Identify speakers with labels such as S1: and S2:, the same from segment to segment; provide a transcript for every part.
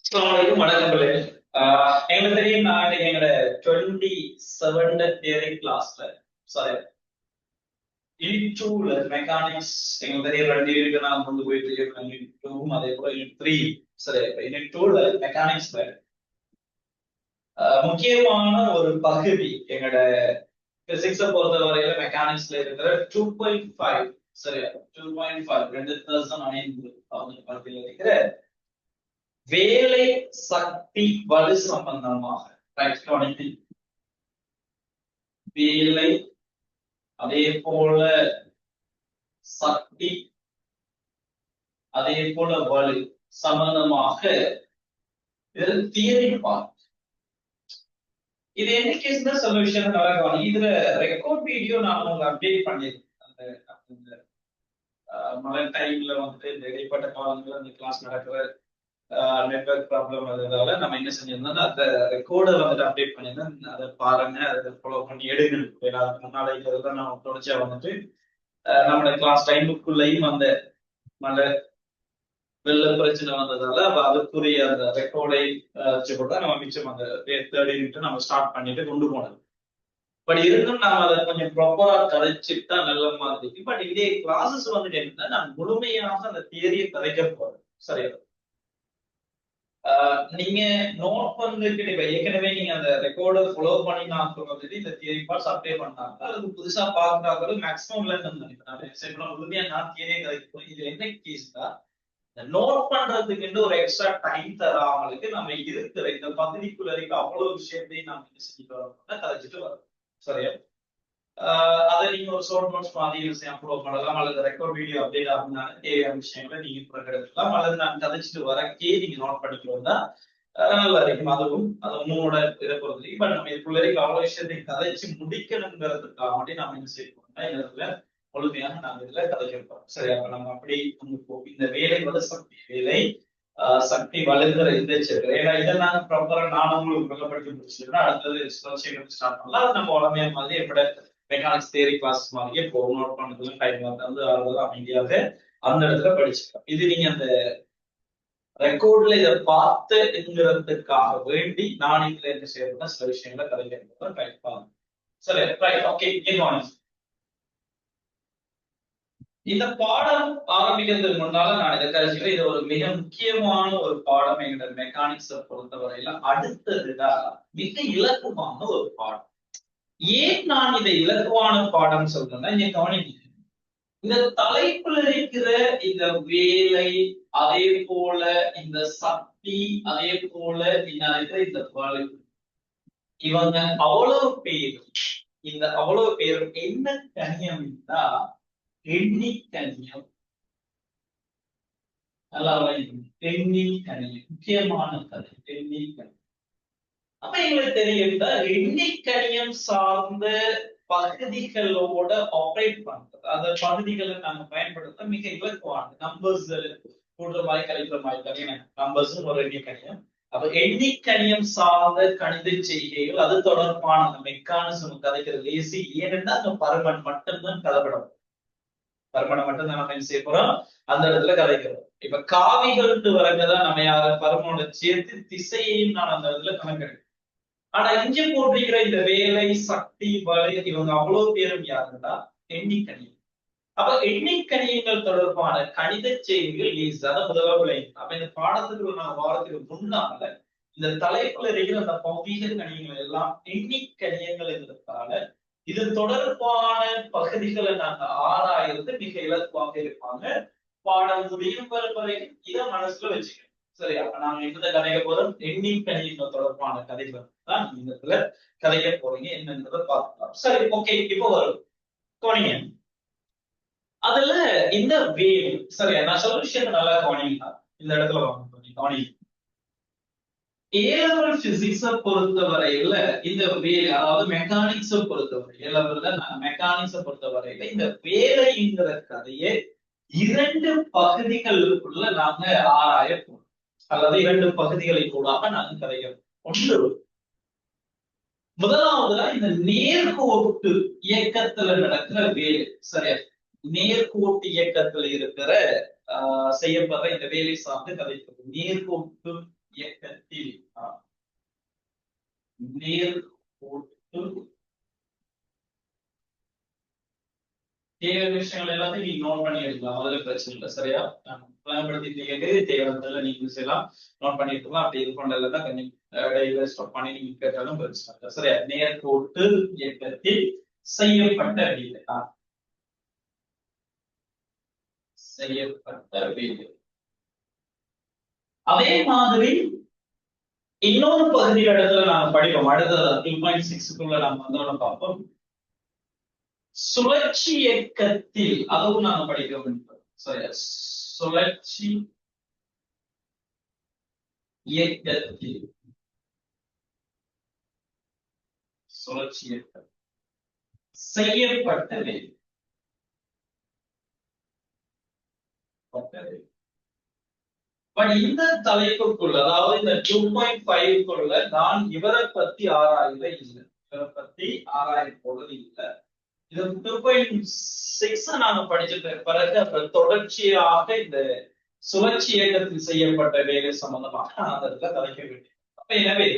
S1: அஸ்ஸலாமு வணக்கங்களே. எங்களுக்கு தெரியும் நான் இன்னைக்கு எங்களோட 27th தியரி கிளாஸ்ல சாரி யூனிட் 2ல மெக்கானிக்ஸ் எங்களுக்கு தெரியும் 2 யூனிட் நான் கொண்டு போயிட்டு இருக்கேன். யூனிட் 2 அதே போல யூனிட் 3 சரி யூனிட் 2ல மெக்கானிக்ஸ்ல முக்கியமான ஒரு பகுதி எங்களோட பிசிக்ஸை பொறுத்தவரையில மெக்கானிக்ஸ்ல இருக்கிற 2.5 சரியா 2.5 2005 பகுதியில் இருக்கிற வேலை சக்தி வலு சம்பந்தமாக வேலை அதே போல சக்தி அதே போல வலு சம்பந்தமாக தியரி பார்ட். இது என்ன கேஸ்னா சில விஷயம் நல்லா கவனிங்க. இதுல ரெக்கார்ட் வீடியோ நான் உங்களுக்கு அப்டேட் பண்ணிருக்கேன். அந்த மழை டைம்ல வந்துட்டு இந்த இடைப்பட்ட காலங்கள்ல அந்த கிளாஸ் நடக்கிற நெட்வொர்க் ப்ராப்ளம் அதனால நம்ம என்ன செஞ்சிருந்தோம் அந்த ரெக்கார்டை வந்துட்டு அப்டேட் பண்ணியிருந்தோம். அதை பாருங்க, அதை ஃபாலோ பண்ணி எடுங்க. அதுக்கு முன்னாடி இருக்கிறத நம்ம தொடர்ச்சியா வந்துட்டு நம்மளோட கிளாஸ் டைமுக்குள்ளேயும் அந்த மழை வெள்ள பிரச்சனை வந்ததால அதுக்குரிய அந்த ரெக்கார்டை வச்சு கூட நம்ம மிச்சம் அந்த தேர்ட் யூனிட் நம்ம ஸ்டார்ட் பண்ணிட்டு கொண்டு போனது. பட் இருந்தும் நம்ம அதை கொஞ்சம் ப்ராப்பரா கதைச்சுட்டா நல்ல மாதிரி. பட் இதே கிளாஸஸ் வந்துட்டு என்னன்னா நான் முழுமையாக அந்த தியரியை கதைக்க போறேன். சரியா நீங்க நோட் பண்ணிட்டு ஏற்கனவே நீங்க அந்த ரெக்கார்டை ஃபாலோ பண்ணி நான் சொல்றது இந்த தியரி பார்ட்ஸ் அப்ளை பண்ணாங்க அதுக்கு புதுசா பாக்குறாங்க மேக்ஸிமம் நினைக்கிறேன் முழுமையா நான் தியரியை கதைக்க போறேன். இது என்ன கேஸ்னா நோட் பண்றதுக்கு ஒரு எக்ஸ்ட்ரா டைம் தராமலுக்கு நம்ம இருக்கிற இந்த பகுதிக்குள்ள இருக்க அவ்வளவு விஷயத்தையும் நம்ம என்ன செஞ்சுட்டு வரோம்னா கதைச்சிட்டு வரோம். சரியா அதை நீங்க ஒரு ஷார்ட் நோட்ஸ் மாதிரி அப்லோட் பண்ணலாம் அல்லது ரெக்கார்ட் வீடியோ அப்டேட் ஆகுனாலும் தேவையான விஷயங்களை நீங்க பிரகடலாம் அல்லது நான் கதைச்சிட்டு வரக்கே நீங்க நோட் பண்ணிக்கலாம் தான் நல்லா இருக்கும். அதுவும் அது உங்களோட இதை பொறுத்து. பட் நம்ம இதுக்குள்ள இருக்க அவ்வளவு விஷயத்தை கதைச்சு முடிக்கணுங்கிறதுக்காக மட்டும் நம்ம என்ன செய்யணும்னா இதுல முழுமையாக நாங்க இதுல கதைக்கிறோம். சரி அப்ப நம்ம அப்படி இந்த வேலை வந்து சக்தி வேலை சக்தி வலுங்கிற இந்த ஏன்னா இதை நாங்க ப்ராப்பரா நானும் உங்களுக்கு விளக்கப்படுத்தி முடிச்சுன்னா அடுத்தது ஸ்டார்ட் பண்ணலாம். அது நம்ம உடனே மாதிரி எப்படி மெக்கானிக்ஸ் தியரி கிளாஸ் மாதிரியே போகும். நோட் பண்ணதுல டைம் வந்து அமைதியாக அந்த இடத்துல படிச்சுக்கலாம். இது நீங்க அந்த ரெக்கார்ட்ல இதை பார்த்துங்கிறதுக்காக வேண்டி நான் இதுல என்ன செய்யறதுன்னா சில விஷயங்களை கதைக்கிறத ட்ரை பண்ணுங்க. சரி ரைட் ஓகே. இந்த பாடம் ஆரம்பிக்கிறதுக்கு முன்னால நான் இதை கழிச்சுக்கிறேன். இது ஒரு மிக முக்கியமான ஒரு பாடம் எங்களோட மெக்கானிக்ஸை பொறுத்தவரையில. அடுத்ததுதான் மிக இலக்குவான ஒரு பாடம். ஏன் நான் இதை இலக்குவான பாடம் சொல்றேன்னா இங்க கவனிக்க இந்த தலைப்புல இருக்கிற இந்த வேலை அதே போல இந்த சக்தி அதே போல இந்த வலு இவங்க அவ்வளவு பேரும் என்ன கணியம்னா எண்ணிக்கணியம். நல்லா எண்ணிக்கணியம் முக்கியமான கதை எண்ணிக்கணியம். அப்ப எங்களுக்கு தெரியும் எண்ணிக்கணியம் சார்ந்த பகுதிகளோட ஆப்ரேட் பண்றது அந்த பகுதிகளை நாங்க பயன்படுத்த மிக இலக்குவானது. நம்பர்ஸ் கூடுற மாதிரி கழிக்கிற மாதிரி நம்பர்ஸ் ஒரு எண்ணிக்கணியம். அப்ப எண்ணிக்கணியம் சார்ந்த கணித செய்கைகள் அது தொடர்பான அந்த மெக்கானிசம் கதைக்கிறது லேசி. ஏனென்னா அந்த பருமன் மட்டும்தான் கதைப்படும். பருமனை மட்டும் தான் நம்ம என்ன செய்ய போறோம் அந்த இடத்துல கதைக்கிறோம். இப்ப காவிகள் வரங்கதான் நம்ம யார பருமனோட சேர்த்து திசையையும் நான் அந்த இடத்துல கணக்கெடுக்கிறேன். ஆனா இஞ்சி போட்டிருக்கிற இந்த வேலை சக்தி வலு இவங்க அவ்வளவு பேரும் யாருன்னா எண்ணிக்கணியம். அப்ப எண்ணிக்கணியங்கள் தொடர்பான கணித செய்திகள் ஈஸியாக முதல்ல. அப்ப இந்த பாடத்துக்கு நான் வாரத்துக்கு முன்னால இந்த தலைப்புல இருக்கிற அந்த பௌதீக கணியங்கள் எல்லாம் எண்ணிக்கணியங்கள் இருக்கிறதால இது தொடர்பான பகுதிகளை நாங்க ஆராயிறது மிக இலக்குவாக இருப்பாங்க. பாடம் முடியும் வரைக்கும் இதை மனசுல வச்சுக்கணும். சரி அப்ப நாங்க இந்த கதைக்க போறோம் எண்ணிக்கணியங்கள் தொடர்பான கதைகள் தான் இந்த இடத்துல கதைக்க போறீங்க என்னன்றதை பார்க்கலாம். சரி ஓகே இப்போ வரும் கவனிங்க. அதுல இந்த வேல் சரி நான் சொல்ற விஷயத்த நல்லா கவனிங்க. இந்த இடத்துல வாங்க கவனிங்க. ஏலவல் பிசிக்ஸ பொறுத்தவரையில இந்த வேலை அதாவது மெக்கானிக்ஸை பொறுத்தவரை மெக்கானிக்ஸை பொறுத்தவரையில இந்த வேலைங்கிற கதையை 2 பகுதிகளுக்குள்ள நாங்க ஆராய போறோம் அல்லது 2 பகுதிகளை கூடாக நாங்க கதைக்கிறோம். ஒன்று முதலாவதுல இந்த நேர்கோட்டு இயக்கத்துல நடக்கிற வேலை. சரியா நேர்கோட்டு இயக்கத்துல இருக்கிற செய்யப்படுற இந்த வேலை சார்ந்து கதைக்கிறது. நேர்கோட்டு இயக்கத்தில் நேர்கோட்டு தேவை விஷயங்கள் எல்லாத்தையும் நீங்க நோட் பண்ணி எடுக்கலாம். அதுல பிரச்சனை இல்லை. சரியா பயன்படுத்தி தேவையான நீங்க செய்யலாம், நோட் பண்ணி எடுக்கலாம். அப்படி இது பண்ணல தான் கொஞ்சம் ஸ்டாப் பண்ணி நீங்க கேட்டாலும் பிரச்சனை இல்லை. சரியா நேர்கோட்டு இயக்கத்தில் செய்யப்பட்ட வேலை செய்யப்பட்ட வேலை. அதே மாதிரி இன்னொரு பகுதி இடத்துல நாம படிப்போம். அடுத்தது 2.6 நாம வந்தோம்னு பார்ப்போம். சுழற்சி இயக்கத்தில் அதுவும் நாம படிக்க வேண்டும். சுழற்சி இயக்கத்தில் சுழற்சி இயக்கம் செய்யப்பட்ட வேலை. இந்த தலைப்புக்குள்ள, அதாவது இந்த 2.5க்குள்ள நான் இவரை பத்தி ஆராயல இல்லை, இவரை பத்தி ஆராய போறது இல்லை. இது 2.6 நாம படிச்சுட்டு பிறகு அப்புறம் தொடர்ச்சியாக இந்த சுழற்சி இயக்கத்தில் செய்யப்பட்ட வேலை சம்பந்தமாக நான் அந்த இடத்துல கலைக்க வேண்டியது. அப்ப எனவே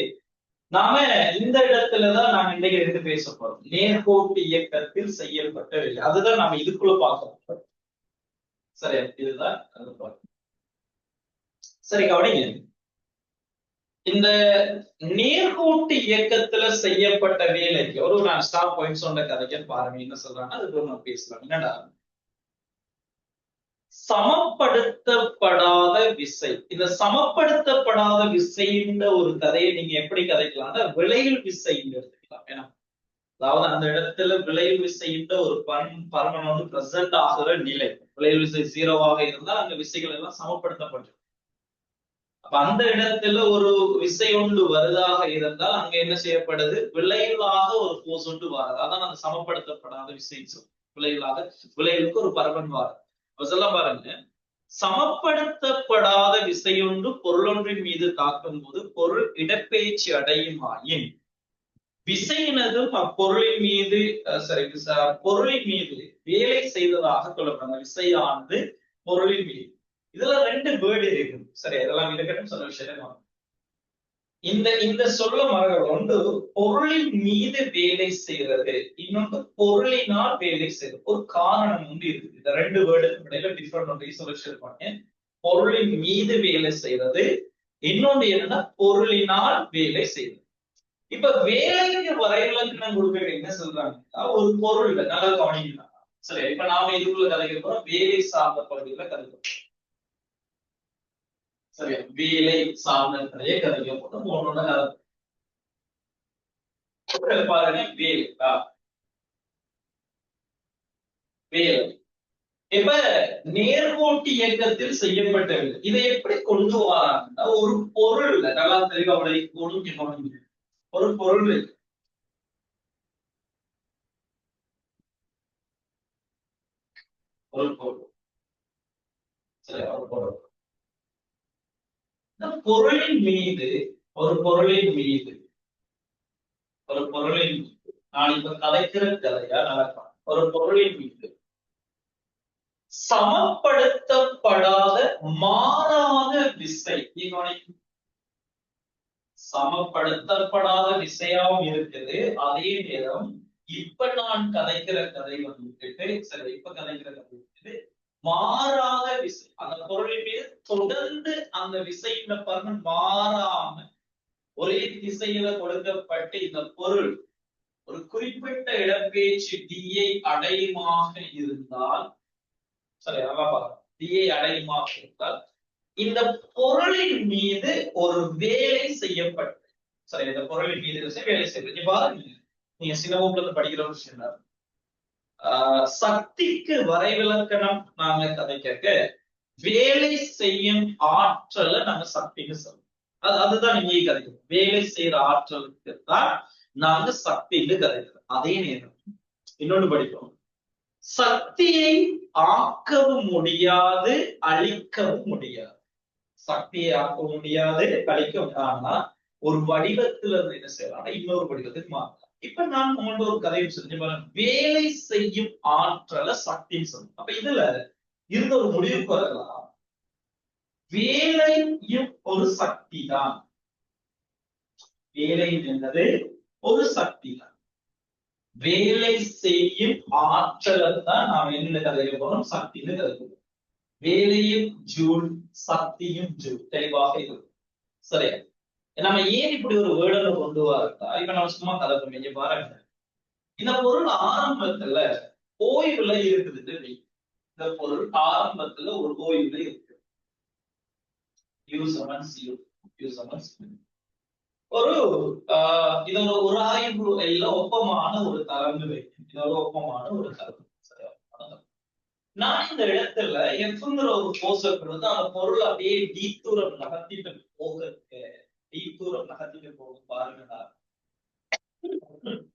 S1: நாம இந்த இடத்துலதான் நாம இன்னைக்கு இருந்து பேச போறோம். நேர்கோட்டு இயக்கத்தில் செய்யப்பட்ட வேலை, அதுதான் நாம இதுக்குள்ள பார்க்க. சரியா, இதுதான் அது பார்க்க. சரி கவனிங்க, இந்த நேர்கோட்டு இயக்கத்துல செய்யப்பட்ட வேலைக்கு ஒரு நான் ஸ்டாப் பாயிண்ட் சொன்ன கதைக்கு பாருங்க என்ன சொல்றாங்கன்னா அதுக்கு நம்ம பேசலாம். என்னடா சமப்படுத்தப்படாத விசை. இந்த சமப்படுத்தப்படாத விசைன்ற ஒரு கதையை நீங்க எப்படி கதைக்கலாம்னா விளைவு விசைன்னு எடுத்துக்கலாம். ஏன்னா அதாவது அந்த இடத்துல விளைவு விசைன்ற ஒரு பருமன் வந்து பிரசன்ட் ஆகிற நிலை. விளைவு விசை 0வாக இருந்தால் அங்க விசைகள் எல்லாம் சமப்படுத்தப்பட்டு, அப்ப அந்த இடத்துல ஒரு விசை ஒன்று வருதாக இருந்தால் அங்க என்ன செய்யப்படுது, விளைவாக ஒரு போர்ஸ் ஒன்று வாருது. அதான் அந்த சமப்படுத்தப்படாத விசை சொல்லும். விளைவுக்கு ஒரு பருமன் வாருது. சொல்ல பாருங்க, சமப்படுத்தப்படாத விசையொன்று பொருளொன்றின் மீது தாக்கும் போது பொருள் இடப்பெயர்ச்சி அடையுமாயின் விசையினதும் அப்பொருளின் மீது பொருளின் மீது வேலை செய்ததாக சொல்லப்படும். விசையானது பொருளின் மீது, இதுல 2 வேர்டு இருக்கு. சரி, இதெல்லாம் இருக்கட்டும். சொன்ன விஷயம் இந்த சொல்ல மரங்கள் ஒன்று பொருளின் மீது வேலை செய்யறது, இன்னொன்று பொருளினால் வேலை செய்யறது. ஒரு காரணம் ஒன்று இருக்கு. இந்த 2 வேர்டுக்கு இடையில டிஃபரெண்ட் ஒன்றை சொல்லிருப்பாங்க. பொருளின் மீது வேலை செய்யறது, இன்னொன்று என்னன்னா பொருளினால் வேலை செய்யறது. இப்ப வேலைக்கு வரைவிலக்கணம் கொடுக்க என்ன சொல்றாங்க, ஒரு பொருள் நல்லா கவனிக்கலாம். சரி, இப்ப நாம இதுக்குள்ள கதைக்க போறோம் வேலை சார்ந்த பகுதியில கதைக்கிறோம். சரியா, வேலை சார்ந்த கதையை கதைக்க போறோம். ஒன்னொன்னு பாருங்க, வேலை வேலை. இப்ப நேர்கோட்டு இயக்கத்தில் செய்யப்பட்ட வேலை இதை எப்படி கொண்டு வராங்கன்னா ஒரு பொருள் நல்லா தெளிவா ஒரு பொருள் இருக்கு. ஒரு பொருள், சரி, ஒரு பொருள். இந்த பொருளின் மீது நான் இப்ப கதைக்கிற கதையா நடக்கும். ஒரு பொருளின் மீது சமப்படுத்தப்படாத மாறாத விசை, சமப்படுத்தப்படாத விசையாவும் இருக்குது. அதே நேரம் இப்ப நான் கதைக்கிற கதை வந்துட்டு, சரி, இப்ப கதைக்கிற கதை வந்துட்டு மாறாத விசை. அந்த பொருளின் மீது தொடர்ந்து அந்த விசையின் பருமன் மாறாம ஒரே திசையில கொடுக்கப்பட்டு இந்த பொருள் ஒரு குறிப்பிட்ட இடப்பெயர்ச்சி டியை அடையுமாக இருந்தால், சரி, டியை அடையுமாக இருந்தால் இந்த பொருளின் மீது ஒரு வேலை செய்யப்பட்டு, சரி, இந்த பொருளின் மீது வேலை செய்யப்பட்டு பாருங்க, நீங்க சில வகுப்புல படிக்கிற ஒரு விஷயம் தான். சக்திக்கு வரைவிலக்கணம் நாங்க கதை கேட்க வேலை செய்யும் ஆற்றலை நாங்க சக்தின்னு சொல்றோம். அதுதான் நீங்க கதைக்கிறோம். வேலை செய்யற ஆற்றலுக்கு தான் நாங்க சக்தின்னு கதைக்கிறோம். அதே நேரம் இன்னொன்னு படிப்போம், சக்தியை ஆக்கவும் முடியாது அழிக்கவும் முடியாது. சக்தியை ஆக்க முடியாது அழிக்க, ஆனா ஒரு வடிவத்துல இருந்து என்ன செய்யலாம், இன்னொரு வடிவத்துக்கு மாறலாம். இப்ப நான் உங்கள்ட்ட ஒரு கதையை செஞ்சு பாருங்க, வேலை செய்யும் ஆற்றலை சக்தின்னு சொல்லணும். அப்ப இதுல இருந்த ஒரு முடிவுக்கு வரலாம், வேலையும் ஒரு சக்தி தான். வேலை என்பது ஒரு சக்தி தான். வேலை செய்யும் ஆற்றலை தான் நாம் என்ன கதைக்க போறோம், சக்தின்னு கதைக்கிறோம். வேலையும் ஜூல், சக்தியும் ஜூல், தெளிவாக இருக்கும். சரியா? நம்ம ஏன் இப்படி ஒரு வேர்டனை கொண்டு வரா, இப்ப நம்ம சும்மா கதை பண்ணி பாருங்க. இந்த பொருள் ஆரம்பத்துல ஓய்வுல இருக்குது. இந்த பொருள் ஆரம்பத்துல ஒரு ஓய்வுல இருக்கு. ஒரு இது ஒரு ஆய்வு எல்லாம் ஒப்பமான ஒரு தரங்கு, இதோட ஒப்பமான ஒரு தரங்கு. நான் இந்த இடத்துல எஃப்ங்கிற ஒரு போர்ஸை கொடுத்து அந்த பொருள் அப்படியே டீத்தூரம் நகர்த்திட்டு போகும் பாருங்கடா.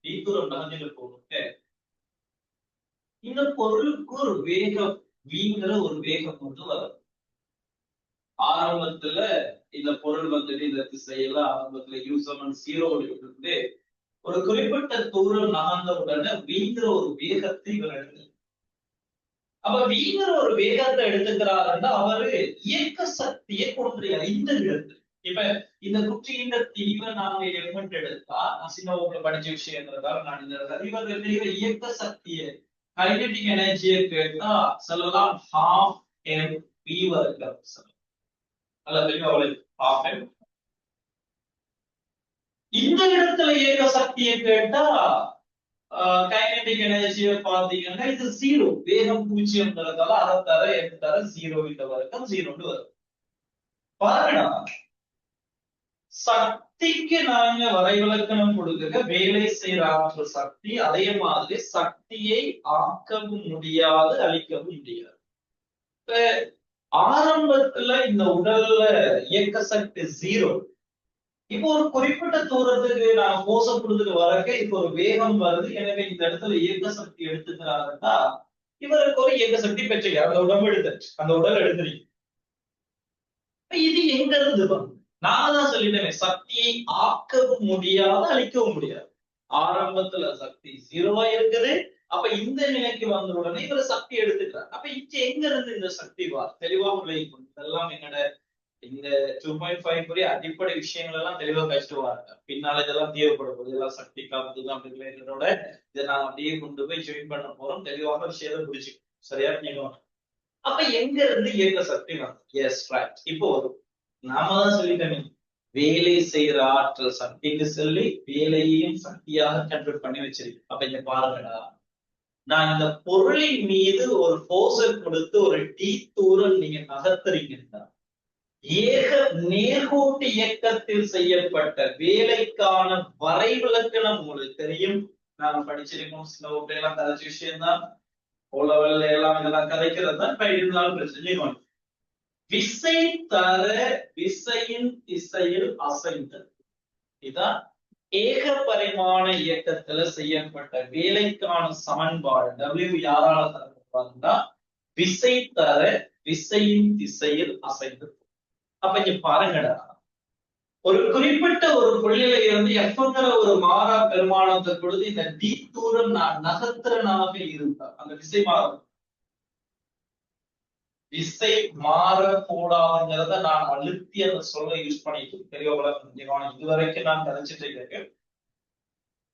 S1: டீத்தூரம் நகர்த்திட்டு போகுது. இந்த பொருளுக்கு ஒரு வேகம் வீங்கிற ஒரு வேகம் கொண்டு வரும். ஆரம்பத்துல இந்த பொருள் வந்துட்டு இந்த திசையெல்லாம் ஆரம்பத்துல இருந்து ஒரு குறிப்பிட்ட தூரம் நகர்ந்த உடனே வீங்கிற ஒரு வேகத்தை இவர் எடுத்து, அப்ப வீங்கிற ஒரு வேகத்தை எடுத்துக்கிறாருன்னா அவரு இயக்க சக்தியை கொடுத்துருக்காரு இந்த இடத்துல. இப்ப இந்த குற்றியின் தீவை நாங்க எலிமெண்ட் எடுத்தா, சின்னவங்களை படிச்ச விஷயங்கிறதால நான் இந்த இவர் இயக்க சக்தியை கைனடிக் எனர்ஜியை கேட்டா சொல்லலாம் half mv வர்க்கம். இந்த இடத்துல இயக்க சக்தியை கேட்டா கைனடிக் எனர்ஜியை பாத்தீங்கன்னா இது 0, வேகம் 0ங்கிறதால அதை தர எது தர 0 இந்த வர்க்கம் 0 வரும். பாருடா, சக்திக்கு நாங்க வரைவிலக்கணம் கொடுக்க வேலை செய்யற ஆற்றல் சக்தி, அதே மாதிரி சக்தியை ஆக்கவும் முடியாது அழிக்கவும் முடியாது. ஆரம்பத்துல இந்த உடல்ல இயக்க சக்தி 0. இப்போ ஒரு குறிப்பிட்ட தூரத்துக்கு நான் போர்ஸ கொடுத்துட்டு வரக்க இப்போ ஒரு வேகம் வருது, எனவே இந்த இடத்துல இயக்க சக்தி எடுத்துக்கிறாருன்னா இவருக்கு ஒரு இயக்க சக்தி பெற்றுக்க அந்த உடம்பு எடுத்து அந்த உடல் எடுத்துறீங்க. இது எங்க இருந்து நான் தான் சொல்லிட்டேன், சக்தியை ஆக்கவும் முடியாது அழிக்கவும் முடியாது. ஆரம்பத்துல சக்தி 0 இருக்குது. அப்ப இந்த நிலைக்கு வந்த உடனே இவர் சக்தி எடுத்துக்கிறார். அப்ப இங்க எங்க இருந்து இந்த சக்தி தெளிவா விளைவிக்கும். இதெல்லாம் என்னோட இந்த 2.5 அடிப்படை விஷயங்கள் எல்லாம் தெளிவா கழிச்சுட்டு வாங்க. பின்னால இதெல்லாம் தேவைப்படும், இதெல்லாம் சக்தி காப்புதான் அப்படிங்கிறதோட இதை நான் அப்படியே கொண்டு போய் ஜாயின் பண்ண போறோம். தெளிவாக விஷயத்தை புரிச்சு சரியா நீங்க. அப்ப எங்க இருந்து இயக்க சக்தி எஸ் ரைட். இப்போ வரும், நாம தான் சொல்லிட்டோமே வேலை செய்யற ஆற்றல் சக்திக்கு சொல்லி வேலையையும் சக்தியாக கன்வெர்ட் பண்ணி வச்சிருக்கேன். அப்ப இங்க பாருங்கடா, நான் இந்த பொருளின் மீது ஒரு போர்ஸை கொடுத்து ஒரு டி தூரம் நீங்க நகர்த்துறீங்கன்னா ஏக நேர்கோட்டு இயக்கத்தில் செய்யப்பட்ட வேலைக்கான வரைவிலக்கணம் உங்களுக்கு தெரியும். நாங்க படிச்சிருக்கோம், சில எல்லாம் கதைச்ச விஷயம்தான். ஓலவெல்ல எல்லாம் இதெல்லாம் கதைக்கிறது தான். இப்ப இருந்தாலும் பிரச்சனை விசை தர விசையின் திசையில் அசைந்தது. இதான் ஏக பரிமாண இயக்கத்துல செய்யப்பட்ட வேலைக்கான சமன்பாடு. W யாரால தரப்படுறா, விசை தர விசையின் திசையில் அசைந்தது. அப்ப இங்க பாருங்கடா, ஒரு குறிப்பிட்ட ஒரு புள்ளியில இருந்து எஃப்ங்கிற ஒரு மாறா பெருமானத்தை பொழுது இந்த டி தூரம் நகர்த்திறனாக இருந்தா அந்த விசை மாறும். விசை மாறக்கூடாதுங்கிறத நான் அழுத்தி அந்த சொல்ல யூஸ் பண்ணிட்டு தெரியவங்கள இதுவரைக்கும் நான் கதைச்சிட்டு இருக்கேன்.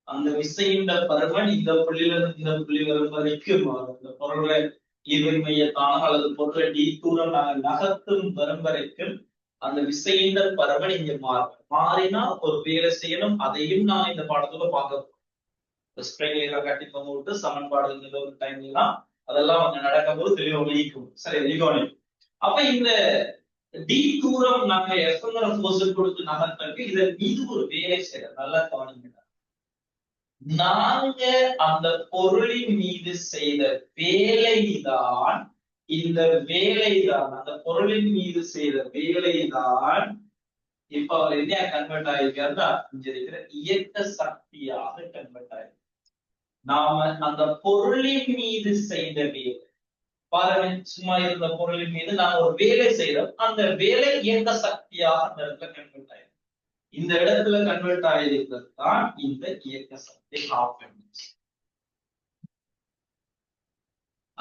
S1: அந்த விசையின் பருமன் இந்த புள்ளியில இருந்து இந்த புள்ளி வரும் வரைக்கும் மாறும். இந்த பொருளை ஈர்மையத்தான அல்லது பொருளை டி தூரம் நாங்கள் நகர்த்தும் வரும் வரைக்கும் அந்த விசையின் பருமன் இங்க மாறும். மாறினா ஒரு வேலை செய்யணும், அதையும் நான் இந்த பாடத்துல பார்க்க கட்டி விட்டு சமன்பாடு ஒரு டைம்லாம் அதெல்லாம் வந்து நடக்கும்போது தெளிவாக வெளியிக்கும். சரி, வெளிகோணி. அப்ப இந்த டி தூரம் நாங்க எஃப்ங்கிற போர்ஸ் கொடுத்து நகர்த்தக்கு இதன் மீது ஒரு வேலை செய்யற நல்லா கவனிங்க. நாங்க அந்த பொருளின் மீது செய்த வேலைதான், இந்த வேலைதான் அந்த பொருளின் மீது செய்த வேலைதான் இப்ப அவர் என்ன கன்வெர்ட் ஆயிருக்காருன்னா இங்க இருக்கிற இயக்க சக்தியாக கன்வெர்ட் ஆயிருக்கு. நாம அந்த பொருளின் மீது செய்த வேலை பாருங்க, சும்மா இருந்த பொருளின் மீது நாம ஒரு வேலை செய்யறோம், அந்த வேலை இயக்க சக்தியாக அந்த இடத்துல கன்வெர்ட் ஆயிருக்கு. இந்த இடத்துல கன்வெர்ட் ஆயிருக்கிறது தான் இந்த இயக்க சக்தி.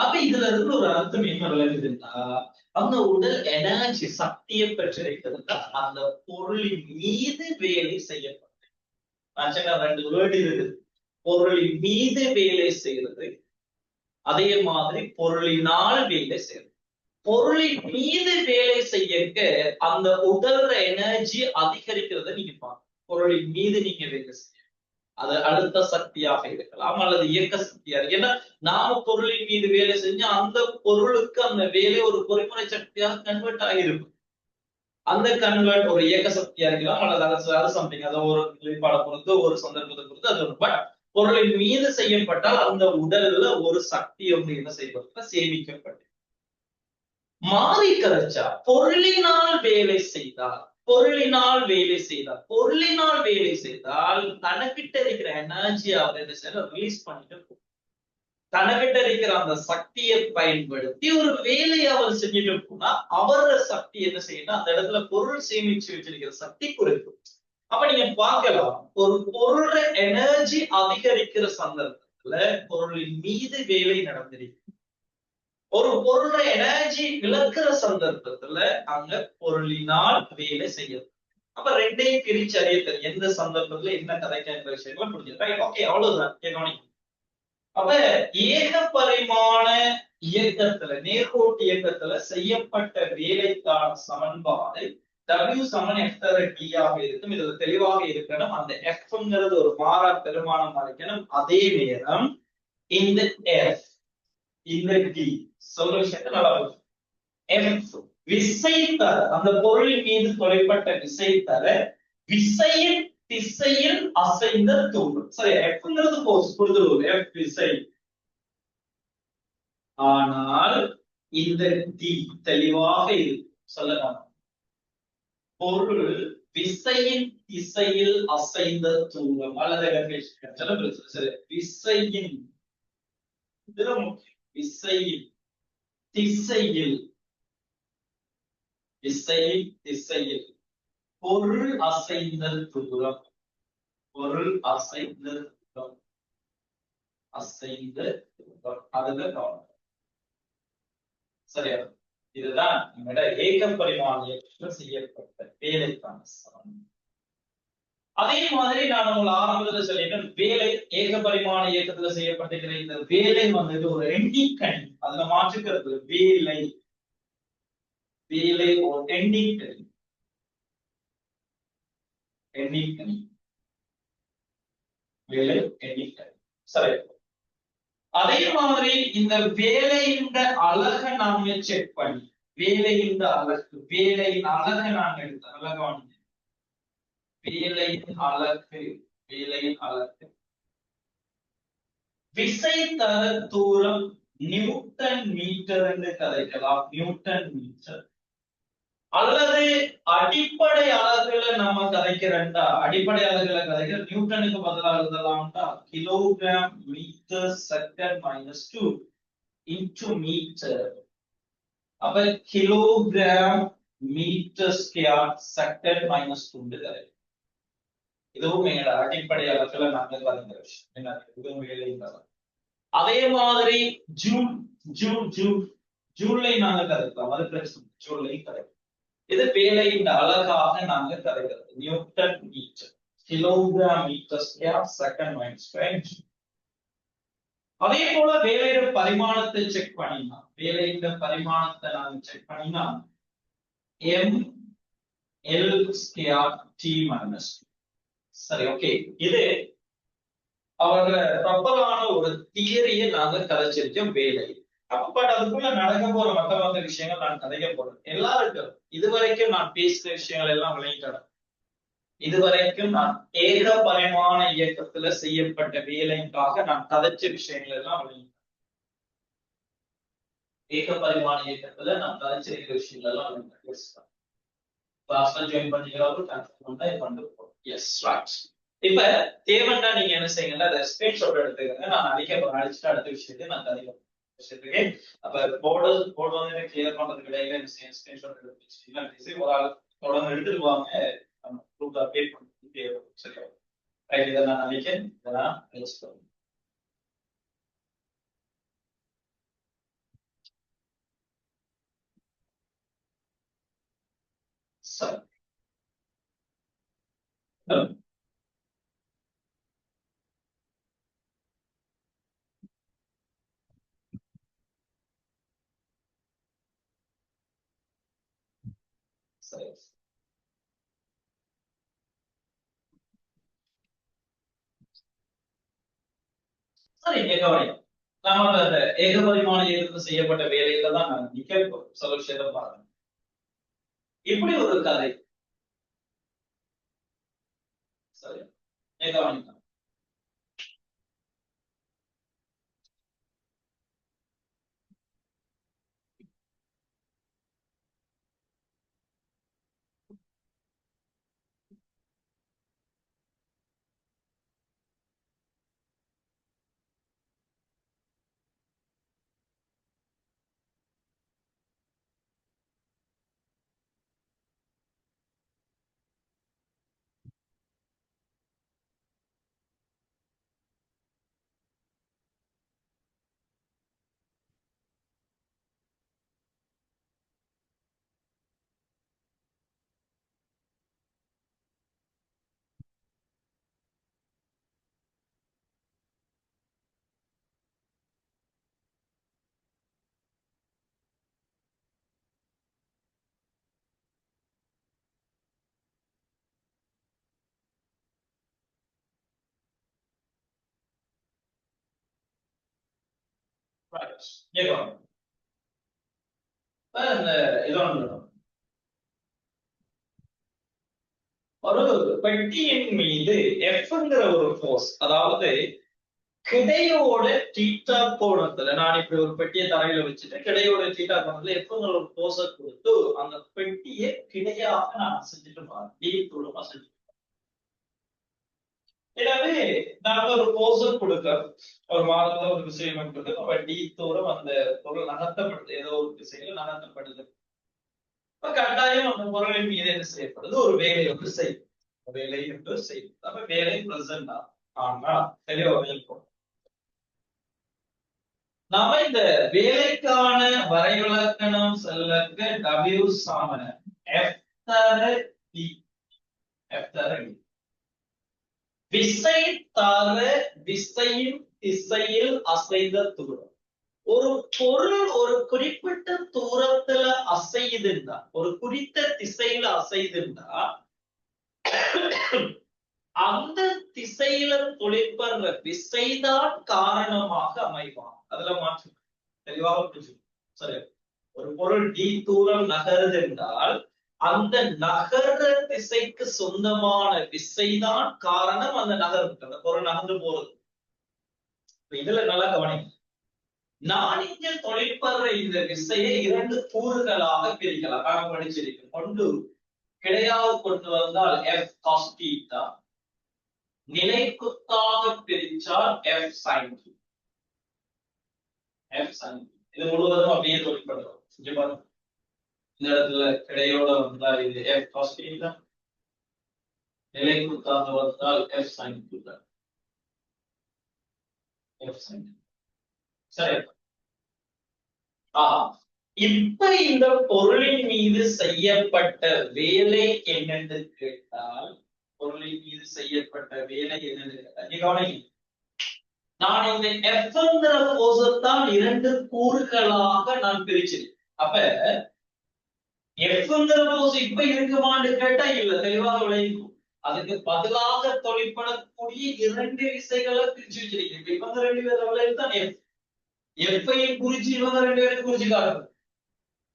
S1: அப்ப இதுல இருந்து ஒரு அர்த்தம் என்ன விளங்குதுன்னா, அந்த உடல் எனர்ஜி சக்தியை பெற்றிருக்கிறதுனா அந்த பொருளின் மீது வேலை செய்யப்படும். நான் சொன்ன 2 வேர்டு இருக்குது. பொருளின் மீது வேலை செய்யறது, அதே மாதிரி பொருளினால் வேலை செய்யறது. பொருளின் மீது வேலை செய்யக்க அந்த உடல்ற எனர்ஜி அதிகரிக்கிறத நீங்க பாருங்க. பொருளின் மீது நீங்க வேலை செய்ய, அது அழுத்த சக்தியாக இருக்கலாம் அல்லது இயக்க சக்தியாக, ஏன்னா நாம பொருளின் மீது வேலை செஞ்சு அந்த பொருளுக்கு அந்த வேலை ஒரு பொறிமுறை சக்தியாக கன்வெர்ட் ஆகிருக்கும். அந்த கன்வெர்ட் ஒரு இயக்க சக்தியா இருக்கலாம் அல்லது அது சம்திங், அதை ஒரு நிலைப்பாடை பொறுத்து ஒரு சந்தர்ப்பத்தை பொறுத்து அது பட் பொருளின் மீது செய்யப்பட்டால் அந்த உடல்ல ஒரு சக்தி வந்து என்ன செய்யப்பட்ட சேமிக்கப்பட்டு மாறி கரைச்சா பொருளினால் வேலை செய்தால், பொருளினால் வேலை செய்தால், பொருளினால் வேலை செய்தால் தனக்கிட்ட இருக்கிற எனர்ஜி அவர் என்ன செய்ய ரிலீஸ் பண்ணிட்டு தனக்கிட்ட இருக்கிற அந்த சக்தியை பயன்படுத்தி ஒரு வேலையை அவர் செஞ்சுட்டு போனா அவரோட சக்தி என்ன செய்யணும், அந்த இடத்துல பொருள் சேமிச்சு வச்சிருக்கிற சக்தி குறைக்கும். அப்ப நீங்க பார்க்கலாம், ஒரு பொருள எனர்ஜி அதிகரிக்கிற சந்தர்ப்பத்துல பொருளின் மீது வேலை நடந்திருக்கு. ஒரு பொருள எனர்ஜி இழக்கிற சந்தர்ப்பத்துல அங்க பொருளினால் வேலை செய்யும். அப்ப ரெண்டையும் பிரிச்சு அறிய தெரியும் எந்த சந்தர்ப்பத்துல என்ன கதைக்கிற விஷயங்கள் புரிஞ்சுது. ஓகே, அவ்வளவுதான் கவனிக்கும். அப்ப ஏக பரிமாண இயக்கத்துல, நேர்கோட்டு இயக்கத்துல செய்யப்பட்ட வேலைக்கான சமன்பாடு W சமன் F தர T ஆக இருக்கும். இதுல தெளிவாக இருக்கணும், அந்த Fங்கிறது ஒரு மாறா பெருமானமா இருக்கணும். அதே நேரம் இந்த F இந்த T சொல்ற விஷயத்தை நல்லா F விசை தர, அந்த பொருளின் மீது தொலைப்பட்ட விசை தர விசையின் திசையில் அசைந்த தூரம். சரி, Fங்கிறது போர்ஸ் கொடுத்துருவோம், F விசை. ஆனால் இந்த T தெளிவாக இருக்கும் சொல்லலாம், பொருள் விசையின் திசையில் அசைந்த தூரம் அல்லது சரி விசையின் விசையின் திசையில், விசையின் திசையில் பொருள் அசைந்த தூரம், பொருள் அசைந்த தூரம், அசைந்த தூரம், அதுல கவனம். சரியா? இதுதான் நம்மளோட ஏக பரிமாண இயக்கத்தில் செய்யப்பட்ட வேலைக்கான சமன்பாடு. அதே மாதிரி நான் உங்களை ஆரம்பத்தில் சொல்லிட்டேன், வேலை ஏக பரிமாண இயக்கத்துல செய்யப்பட்டிருக்கிற இந்த வேலை வந்து ஒரு எண்ணிக்கணி, அதுல மாற்றுக்கிறது வேலை, வேலை ஒரு எண்ணிக்கணி, எண்ணிக்கணி, வேலை எண்ணிக்கணி. சரி, அதே மாதிரி இந்த வேலையின் அழகை நாம செக் பண்ணி, வேலையின் அழகு, வேலையின் அழகை நாங்க எடுத்த அழகான வேலையின் அழகு, வேலையின் அழகு விசை தர தூரம் நியூட்டன் மீட்டர் என்று கதைக்கலாம், நியூட்டன் மீட்டர். அல்லது அடிப்படை அலகுல நம்ம கதைக்கிறேன்டா, அடிப்படை அலகுல கதைக்கிற நியூட்டனுக்கு பதிலாக எழுதலாம்டா kilogram metre second -2 into metre. அப்ப கிலோகிராம் மீட்டர் ஸ்கொயர் செகண்ட் -2 கதை. இதுவும் எங்களோட அடிப்படை அலகுல நாங்க கதைக்கிற விஷயம், என்ன இதுவும் வேலை. அதே மாதிரி ஜூல், ஜூல், ஜூல், ஜூலை நாங்க கதைக்கலாம், அது பிரச்சனை, ஜூலை கதைக்கலாம். இது வேலையின் அழகாக நாங்க கதைக்கிறது newton metre, kilogram metre square second -2. அதே போல வேலையோட பரிமாணத்தை செக் பண்ணினா, வேலையோட பரிமாணத்தை நாங்க செக் பண்ணினா mL ஸ்கொயர் T -2. சரி, ஓகே. இது அவங்க ப்ராப்பரான ஒரு தியரியை நாங்க கதைச்சிருக்கோம் வேலை. பட் அதுக்குள்ள நடக்க போற மற்ற விஷயங்கள் நான் கதைக்க போறேன். எல்லாருக்கும் இதுவரைக்கும் நான் பேசுற விஷயங்கள் எல்லாம் விளையிட்டேன். இதுவரைக்கும் நான் ஏக பரிமாண இயக்கத்துல செய்யப்பட்ட வேலைக்காக நான் கதைச்ச விஷயங்கள் எல்லாம் விளையிட்டேன். ஏக பரிமாண இயக்கத்துல நான் கதைச்சிருக்கிற விஷயங்கள் எல்லாம் கிளாஸ்ல ஜாயின் பண்ணிக்கிறவங்க எஸ் ரைட். இப்ப தேவைன்னா நீங்க என்ன செய்யுங்கன்னா அதை ஸ்கிரீன்ஷாட் எடுத்துக்கங்க, நான் அடிச்சுட்டு அடுத்த விஷயத்தை நான் கதைக்கிறேன். அப்ப போர்டு வந்து கிளியர் பண்றதுக்கு இடையில என்ன செய்யும், ஸ்கிரீன்ஷாட் எடுத்து ஒரு ஆள் தொடர்ந்து எடுத்துருவாங்க, நம்ம குரூப்ல அப்டேட் பண்ணிட்டு சரியா. ரைட், இதை நான் நினைக்கிறேன், இதெல்லாம் சரி. சரி சரி கவனிங்க. நாம அந்த ஏகபரிமாண இயக்கத்தில் செய்யப்பட்ட வேலையில தான் நான் நிக்க சில விஷயத்தை பாருங்க. இப்படி ஒரு கதை. சரி கவனிங்க. இந்த இதொன்று ஒரு பெட்டியின் மீது எஃப்ங்கிற ஒரு ஃபோர்ஸ், அதாவது கிடையோட தீட்டா கோணத்துல, நான் இப்படி ஒரு பெட்டியை தரையில வச்சுட்டு கிடையோட தீட்டா கோணத்துல எஃப்ங்கிற ஒரு ஃபோர்ஸை கொடுத்து அந்த பெட்டியை கிடையாக நான் அசைஞ்சிட்டு பாருங்க, டி தூரம் அசைஞ்சிட்டு. எனவே நாங்க ஒரு போசல் கொடுக்க ஒரு மாதத்துல ஒரு விஷயம் என்பது டி தூரம் அந்த பொருள் நகர்த்தப்படுது, ஏதோ ஒரு திசையில நகர்த்தப்படுது. இப்ப கட்டாயம் அந்த பொருளின் மீது என்ன செய்யப்படுது, ஒரு வேலை ஒன்று செய்யும், வேலை என்று செய்யும். அப்ப வேலை பிரசன்ட் ஆகும். ஆனா தெளிவாக இருக்கும். நாம இந்த வேலைக்கான வரைவிலக்கணம் செல்லக்கு W சமன F தர D. F தர D. விசை தர விசையின் திசையில் அசைந்த தூரம். ஒரு பொருள் ஒரு குறிப்பிட்ட தூரத்துல அசையுதுன்னா, ஒரு குறித்த திசையில அசையுதுன்னா, அந்த திசையில தொழிற்படுற விசைதான் காரணமாக அமைவான். அதுல மாற்று தெளிவாக புரிஞ்சு. சரி, ஒரு பொருள் டி தூரம் நகருது என்றால் அந்த நகர்ற திசைக்கு சொந்தமான விசைதான் காரணம் அந்த நகர்வுக்கு, அந்த பொருள் நகர்ந்து போறது. இதுல நல்லா கவனிங்க. நான் இங்க தொழிற்படுற இந்த விசையை இரண்டு கூறுகளாக பிரிக்கலாம். நான் படிச்சிருக்கேன். ஒன்று கிடையாக கொண்டு வந்தால் எஃப் காஸ் தீட்டா, நிலைக்குத்தாக பிரிச்சால் F sine theta. F sine இது முழுவதும் அப்படியே தொழிற்படுறோம். இங்க பாருங்க, இந்த இடத்துல கிடையோட வந்தால் இது எஃப் காஸ் தீட்டா, நிலைக்குத்தாக வந்தால் F sine theta. F sine சரி. இப்ப இந்த பொருளின் மீது செய்யப்பட்ட வேலை என்னென்று கேட்டால், பொருளின் மீது செய்யப்பட்ட வேலை என்னென்று கேட்டால், நான் இந்த எஃப்ங்கிற போர்ஸத்தான் இரண்டு கூறுகளாக நான் பிரிச்சிருக்கேன். அப்ப எஃப்ங்கிற போர்ஸ் இப்ப இருக்குமான்னு கேட்டா இல்ல, தெளிவாக விளையும். அதுக்கு பதிலாக தொழிற்படக்கூடிய இரண்டு விசைகளை பிரிச்சு வச்சிருக்கேன். இவங்க ரெண்டு பேர் தான் எஃப்ஐயும் குறிச்சு இவங்க ரெண்டு பேரும் குறிச்சு காட்டுறது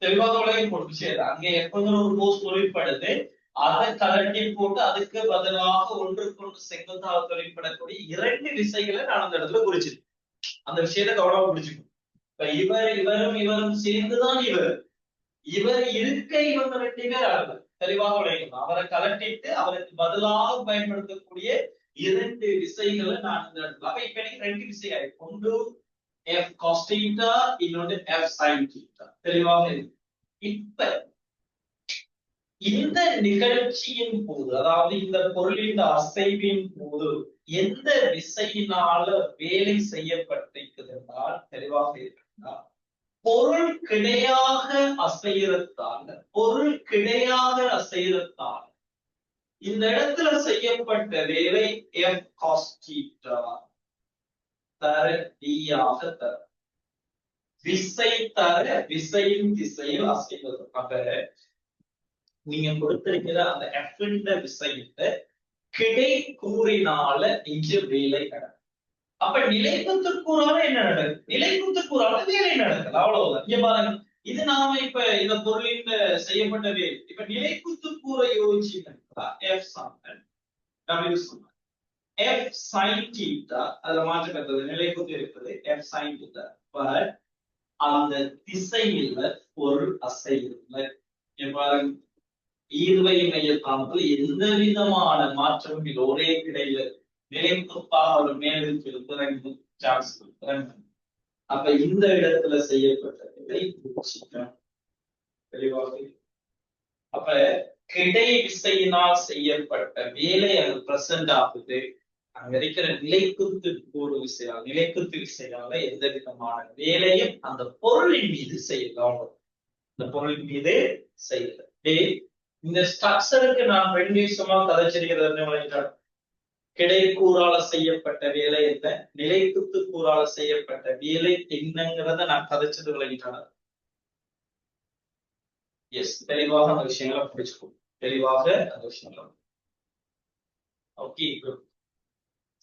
S1: தெளிவாக விளையும் போட்டு சரி. அங்க எஃப்ங்கிற ஒரு போர்ஸ் தொழிற்படுது, அதை கலட்டி போட்டு அதுக்கு பதிலாக ஒன்றுக்கொன்று செங்குத்தாக தொழிற்படக்கூடிய இரண்டு விசைகளை நான் அந்த இடத்துல குறிச்சிருக்கேன். அந்த விஷயத்தை கவனமா புரிஞ்சுக்கணும். இப்ப இவரும் சேர்ந்துதான் இவர் இருக்க இவங்க ரெண்டு பேர் ஆடுது, தெளிவாக விளையும். அவரை கலட்டிட்டு அவருக்கு பதிலாக பயன்படுத்தக்கூடிய இரண்டு விசைகளை நான் இந்த இடத்துல. அப்ப இப்ப எனக்கு ரெண்டு விசை ஆயிடும். ஒன்று F cos theta, இன்னொன்று F sin theta. தெளிவாக இருக்கு. இப்ப இந்த நிகழ்ச்சியின் போது, அதாவது இந்த பொருளின் அசைவின் போது எந்த விசையினால வேலை செய்யப்பட்டிருக்குது என்றால் தெளிவாக இருக்கிறதா, பொருள் கிடையாக அசையறதால இந்த இடத்துல செய்யப்பட்ட வேலை F cos theta தர D ஆக தர விசை தர விசையின் திசையில் அசைவது. அப்ப நீங்க கொடுத்திருக்கிற அந்த F என்ற விசையில கிடை கூறினால இங்கு வேலை நடக்கும். அப்ப நிலைக்குத்து கூறால என்ன நடக்குது? நிலைக்குத்து கூறால வேலை நடக்குது. அவ்வளவுதான். இங்க பாருங்க, இது நாம இப்ப இந்த பொருளின் செய்யப்பட்ட வேலை. இப்ப நிலைக்குத்து கூறை யோசிச்சீங்கன்னா F சமன் W சமன் F sin theta, அதுல மாற்றம் இருக்கிறது, நிலைக்குத்து இருக்குது F sin theta. பட் அந்த திசையில பொருள் அசையவில்லை. இங்க பாருங்க, ஈர்வை மையத்தானத்தில் எந்த விதமான மாற்றமும் இல்லை. ஒரே கிடையில நிலைக்குத்தாக ஒரு மேலிருந்து சான்ஸ். அப்ப இந்த இடத்துல செய்யப்பட்ட தெளிவாக. அப்ப கிடை விசையினால் செய்யப்பட்ட வேலை அது பிரசன்ட் ஆகுது. அங்க இருக்கிற நிலைக்குத்து கூறு விசையால், நிலைக்குத்து விசையால எந்த விதமான வேலையும் அந்த பொருளின் மீது செய்யலாம். இந்த பொருளின் மீது செய்யல. இந்த ஸ்ட்ரக்சருக்கு நான் 2 விஷயமா கதைச்சிருக்கிறது. கிடை கூறால செய்யப்பட்ட வேலை என்ன, நிலைக்குத்து கூறால செய்யப்பட்ட வேலை என்னங்கிறத நான் கதைச்சது விளங்கிட்டேன். எஸ், தெளிவாக அந்த விஷயங்களை பிடிச்சுக்கோ. தெளிவாக அந்த விஷயங்கள். ஓகே,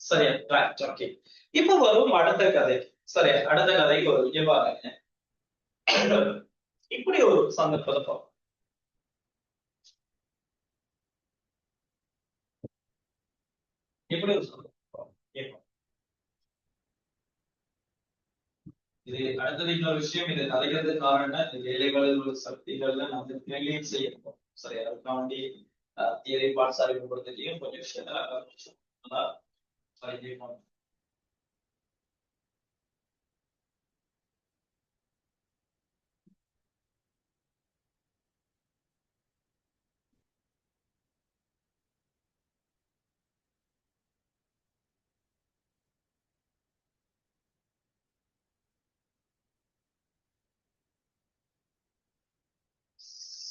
S1: சரியா, ரைட். ஓகே, இப்ப வரும் அடுத்த கதை. சரியா, அடுத்த கதைக்கு ஒரு பாருங்க. இப்படி ஒரு சந்தர்ப்பத்தை பார்ப்போம். இப்படி ஒரு சந்தர்ப்பம். இது அடுத்தது இன்னொரு விஷயம். இது கதைக்கிறது காரணம் இந்த வேலைகளில் சக்திகள்ல நம்ம கிளீன் செய்யணும். சரியா, அதுக்காண்டி தியரி பார்ட்ஸ் அறிமுகப்படுத்தியும் கொஞ்சம் விஷயங்களை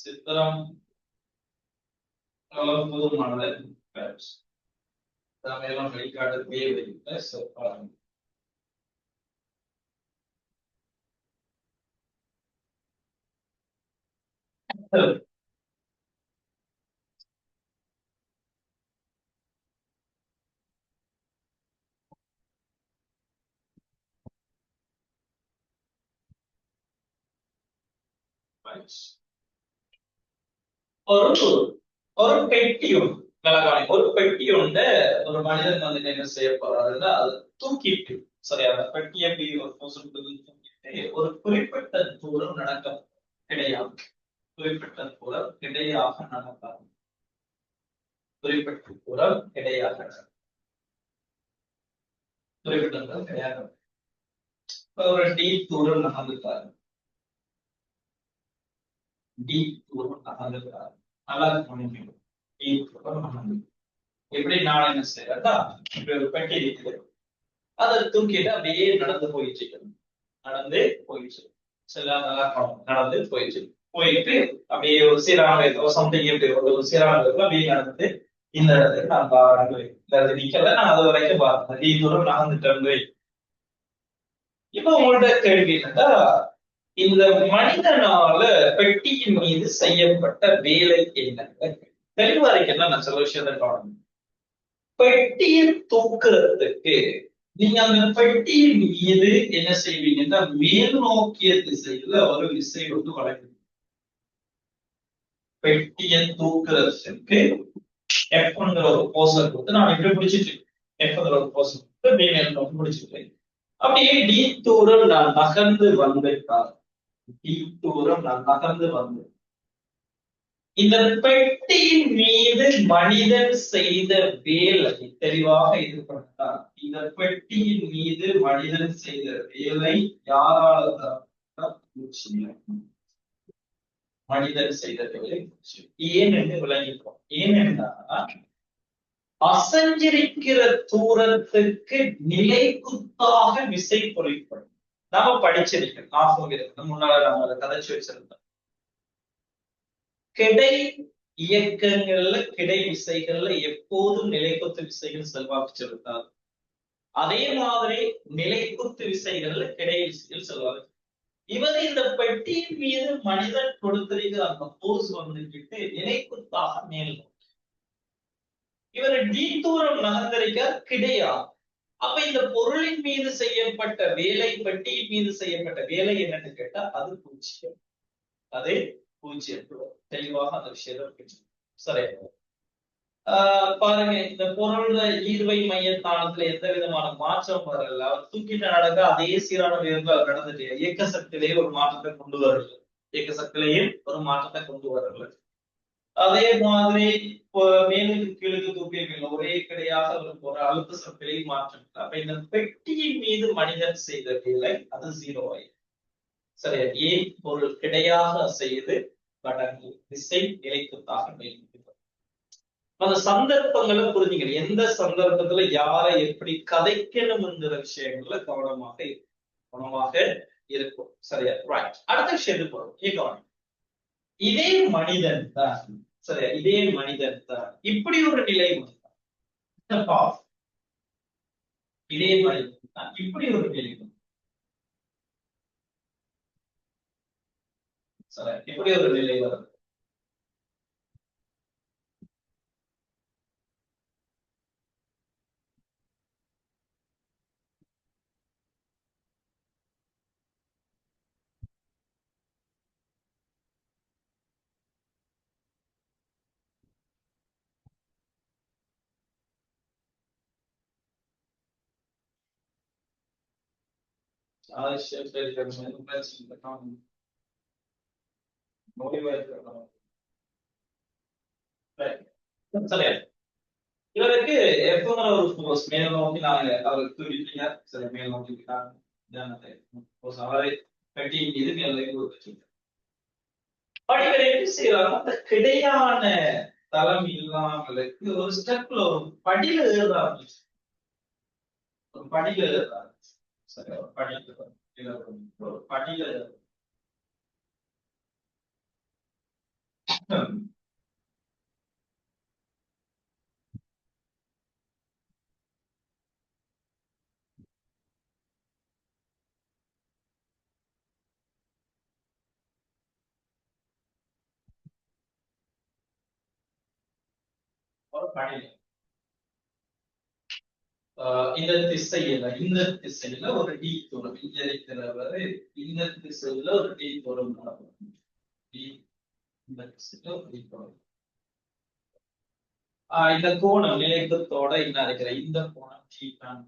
S1: சித்திரம் போதுமானது. எல்லாம் வெளிக்காட்டு தேவையில்லை. ஒரு பெட்டி உண்டு. ஒரு பெட்டி உண்டு. ஒரு மனிதன் வந்து என்ன செய்ய போறாருன்னா அதை தூக்கிட்டு, சரியா, பெட்டியை தூக்கிட்டு ஒரு குறிப்பிட்ட தூரம் நடக்க கிடையாது. குறிப்பிட்ட தூரம் கிடையாக நடக்காது. குறிப்பிட்ட தூரம் கிடையாக குறிப்பிட்ட தூரம் கிடையாது. ஒரு டீப் தூரம் நகர்ந்துட்டாரு. டீப் தூரம் நகர்ந்துட்டாரு. நல்லா கவனிக்கணும். டீப் தூரம் நகர்ந்து எப்படி நான் என்ன செய்யறதா, இப்படி ஒரு பெட்டி இருக்குது. அதை தூக்கிட்டு அப்படியே நடந்து போயிட்டு சில நடந்து போயிட்டு அப்படியே ஒரு சீரான சம்திங் எப்படி ஒரு சீரான அப்படியே நடந்து இந்த இடத்துக்கு நான் இந்த நிக்கல. நான் அது வரைக்கும் பார்த்தேன். நீ தூரம் நகர்ந்துட்டேன். இப்ப உங்கள்ட்ட கேள்வி என்னன்னா, இந்த மனிதனால பெட்டியின் மீது செய்யப்பட்ட வேலை என்ன? தெளிவா இருக்குன்னா நான் சில விஷயத்தை காணும். பெட்டியை தூக்குறதுக்கு நீங்க அந்த பெட்டியின் மீது என்ன செய்வீங்கன்னா மேல் நோக்கிய திசையில ஒரு விசை வந்து வழங்குவீங்க. பெட்டியை தூக்குறதுக்கு எஃப்ங்கிற ஒரு போசர் கொடுத்து நான் எப்படி பிடிச்சிட்டு எஃப்ங்கிற ஒரு போசர் கொடுத்து மேல் நோக்கி பிடிச்சிட்டு அப்படியே டி தூரம் நான் நகர்ந்து வந்திருக்கார். டி தூரம் நான் நகர்ந்து வந்தேன். இந்த பெட்டியின் மீது மனிதன் செய்த வேலை தெளிவாக இது பண்ணார். இந்த பெட்டியின் மீது மனிதன் செய்த வேலை யாரால? மனிதன் செய்த வேலை. ஏன் என்று விளங்கிப்போம். ஏனென்றா அசஞ்சரிக்கிற தூரத்துக்கு நிலைக்குத்தாக விசை பொறிப்படும். நாம படிச்சிருக்கோம், ஞாபகம் இருக்கு, முன்னால நம்ம அதை கதைச்சு வச்சிருந்தோம். கிடை இயக்கங்கள்ல கிடை விசைகள்ல எப்போதும் நிலைக்குத்து விசைகள் செல்வாக்கு செலுத்தாது. அதே மாதிரி நிலைக்குத்து விசைகள்ல கிடை விசைகள் செல்வாக்கு. இவர் இந்த பெட்டியின் மீது மனிதன் கொடுத்திருக்கிற அந்த போர்ஸ் வந்துகிட்டு நிலைக்குத்தாக மேல் இவர் டி தூரம் நகர்ந்திருக்க கிடையாது. அப்ப இந்த பொருளின் மீது செய்யப்பட்ட வேலை, பெட்டியின் மீது செய்யப்பட்ட வேலை என்னன்னு கேட்டா அது பூஜ்ஜியம். அது பூஜ்ஜியம். தெளிவாக அந்த விஷயத்தை சரி. பாருங்க, இந்த பொருளோட ஈர்வை மையத்தானத்துல எந்த விதமான மாற்றம் வரல. அவர் தூக்கிட்டு நடக்க அதே சீரான வேகங்கள் நடந்துட்டு இயக்க சக்தியிலேயே ஒரு மாற்றத்தை கொண்டு வரல. இயக்க சக்தியிலேயே ஒரு மாற்றத்தை கொண்டு வரல. அதே மாதிரி மேலுக்கு கீழுக்கு தூக்கிகள் ஒரே கிடையாக ஒரு அழுத்த சக்தியை மாற்றம். அப்ப இந்த பெட்டியின் மீது மனிதன் செய்த வேலை அது 0 ஆயிடும். சரியா? ஏன் பொருள் கிடையாக செய்து கடந்து திசை நிலைக்குத்தாக மேல். அந்த சந்தர்ப்பங்களை புரிஞ்சுக்கணும். எந்த சந்தர்ப்பத்துல யாரை எப்படி கதைக்கணும்ங்கிற விஷயங்கள்ல கவனமாக இருக்கும். சரியா? ரைட். அடுத்த விஷயத்துக்கு போறோம். இதே மனிதன் தான், சரியா, இதே மனிதன் தான் இப்படி ஒரு நிலை வந்தான். இதே மனிதன் தான் இப்படி ஒரு நிலை வந்தான். சரியா? இப்படி ஒரு நிலை வருது. இவருக்கு எப்பவுமே ஒரு ஃபோர்ஸ் மேல் நோக்கி நாங்க அவர் தூக்கிட்டீங்க. சரி, மேல் நோக்கி அவரை கட்டி இது மேல படிகள் எப்படி செய்யறாங்க? அந்த கிடையான தளம் இல்லாமலுக்கு ஒரு ஸ்டெப்ல ஒரு படியில ஏறுறாங்க. ஒரு படியில ஏறுறாங்க. சரி, ஒரு படியில ஒரு படியில இந்த திசையில ஒரு டி தூரம் இங்க இருக்கிறவரு இந்த திசையில ஒரு டி தூரம் நடக்கும். இந்த திசையில ஒரு டி தூரம். இந்த கோணம் நிலைக்கத்தோட என்ன இருக்கிற இந்த கோணம் தீட்டான்.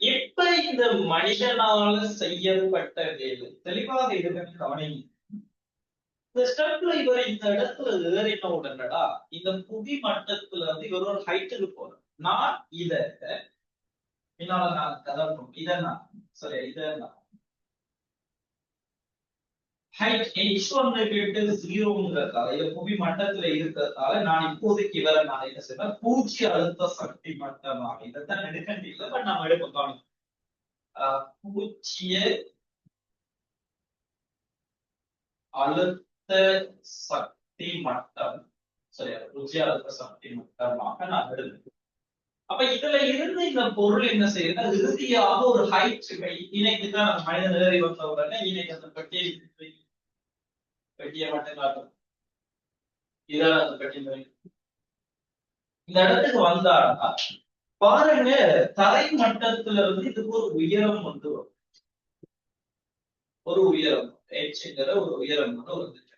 S1: இப்ப இந்த மனிதனால செய்யப்பட்ட வேலை தெளிவாக இருக்குன்னு கவனிங்க. இந்த ஸ்டெப்ல இவர் இந்த இடத்துல ஏறின உடனடா இந்த புவி மட்டத்துல இருந்து இவர் ஒரு ஹைட்டுக்கு போறார். நான் இத என்னால நான் கதறணும். இதை நான் சரி, இதை நான் ஹைட் ஜீரோங்கிறதால இத புவி மட்டத்துல இருக்கிறதால நான் இப்போதைக்கு இவரை நான் என்ன செய்வேன், பூஜ்ஜிய அழுத்த சக்தி மட்டமாக இதைத்தான் எடுக்க இல்லை. பட் நம்ம எடுப்போம். பூஜ்ஜிய அழுத்த சக்தி மட்டம். சரியா? பூஜ்ஜிய அழுத்த சக்தி மட்டமாக நான் எடுத்துக்கிறேன். அப்ப இதுல இருந்து இந்த பொருள் என்ன செய்யுதுன்னா இறுதியாக ஒரு ஹைட் இணைக்குதான் நம்ம மனிதன் ஏறி வந்த உடனே இணைக்கு அந்த பெட்டியை மட்டும் காட்டும். இதான் அந்த பெட்டி. இந்த இடத்துக்கு வந்தாடா பாருங்க, தரை மட்டத்துல இருந்து இதுக்கு ஒரு உயரம் வந்து வரும். ஒரு உயரம் என்கிற ஒரு உயரம் வந்து வந்துச்சு.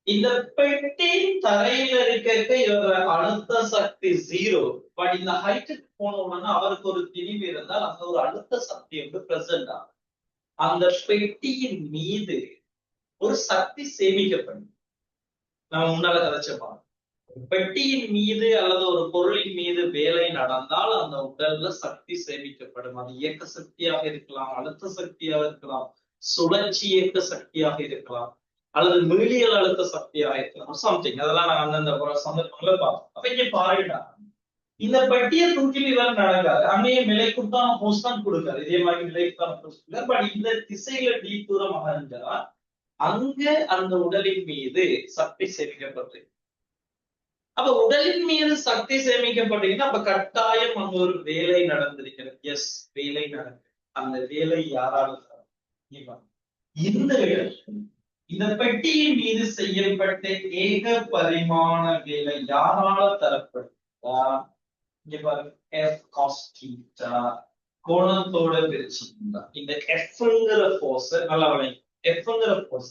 S1: இந்த பெட்டி தரையில இருக்க அழுத்த சக்தி 0. பட் இந்த ஹைட்டுக்கு போன உடனே அவருக்கு ஒரு திணிவு இருந்தால் அந்த ஒரு அழுத்த சக்தி வந்து பிரசன்ட் ஆகும். அந்த பெட்டியின் மீது ஒரு சக்தி சேமிக்கப்படும். நம்ம முன்னால கதைச்சப்பா பெட்டியின் மீது அல்லது ஒரு பொருளின் மீது வேலை நடந்தால் அந்த உடல்ல சக்தி சேமிக்கப்படும். அது இயக்க சக்தியாக இருக்கலாம், அழுத்த சக்தியாக இருக்கலாம், சுழற்சி இயக்க சக்தியாக இருக்கலாம், அல்லது மீளியல் அழுத்த சக்தியாக இருக்கலாம். சம்திங் அதெல்லாம் நாங்க அந்தந்த சந்தர்ப்பங்களை பார்ப்போம். அப்ப இங்க பாருடா, இந்த பெட்டியை தூக்கிட்டு இவர் நடக்காது. அங்கேயே நிலைக்குத்தான போஸ் தான் கொடுக்காரு. இதே மாதிரி நிலைக்குத்தான போஸ் கொடுக்காரு. பட் இந்த திசையில டி தூரம் அகன்றா அங்க அந்த உடலின் மீது சக்தி சேமிக்கப்பட்டு, அப்ப உடலின் மீது சக்தி சேமிக்கப்பட்டீங்கன்னா அப்ப கட்டாயம் அங்க ஒரு வேலை நடந்திருக்கிறது. எஸ், வேலை நடக்கு. அந்த வேலை யாரால இந்த இந்த பெட்டியின் மீது செய்யப்பட்ட ஏக பரிமாண வேலை யாரால தரப்படுதா? இங்க பாருங்க, F cos theta கோணத்தோட பிரிச்சிருந்தா இந்த Fங்கிற போர்ஸ் நல்லா வளையும். Fங்கிற போர்ஸ்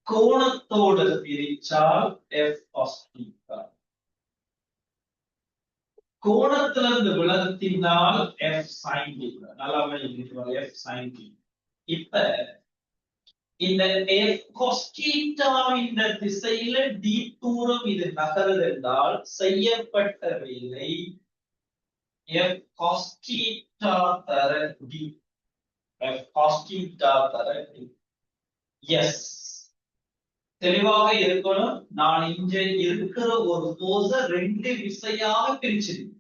S1: கோணத்தோட பிரிச்சால் F cos theta, கோணத்துல இருந்து விலத்தினால் F sin theta. நல்லா வளையும். F sin theta. இப்ப இந்த F cos theta இந்த திசையில d தூரம் இது நகருது என்றால் செய்யப்பட்ட வேலை F cos theta தர d. F cos theta தர d. எஸ், தெளிவாக இருக்கணும். நான் இங்க இருக்கிற ஒரு போஸ ரெண்டு விசையாக பிரிச்சிருக்கேன்.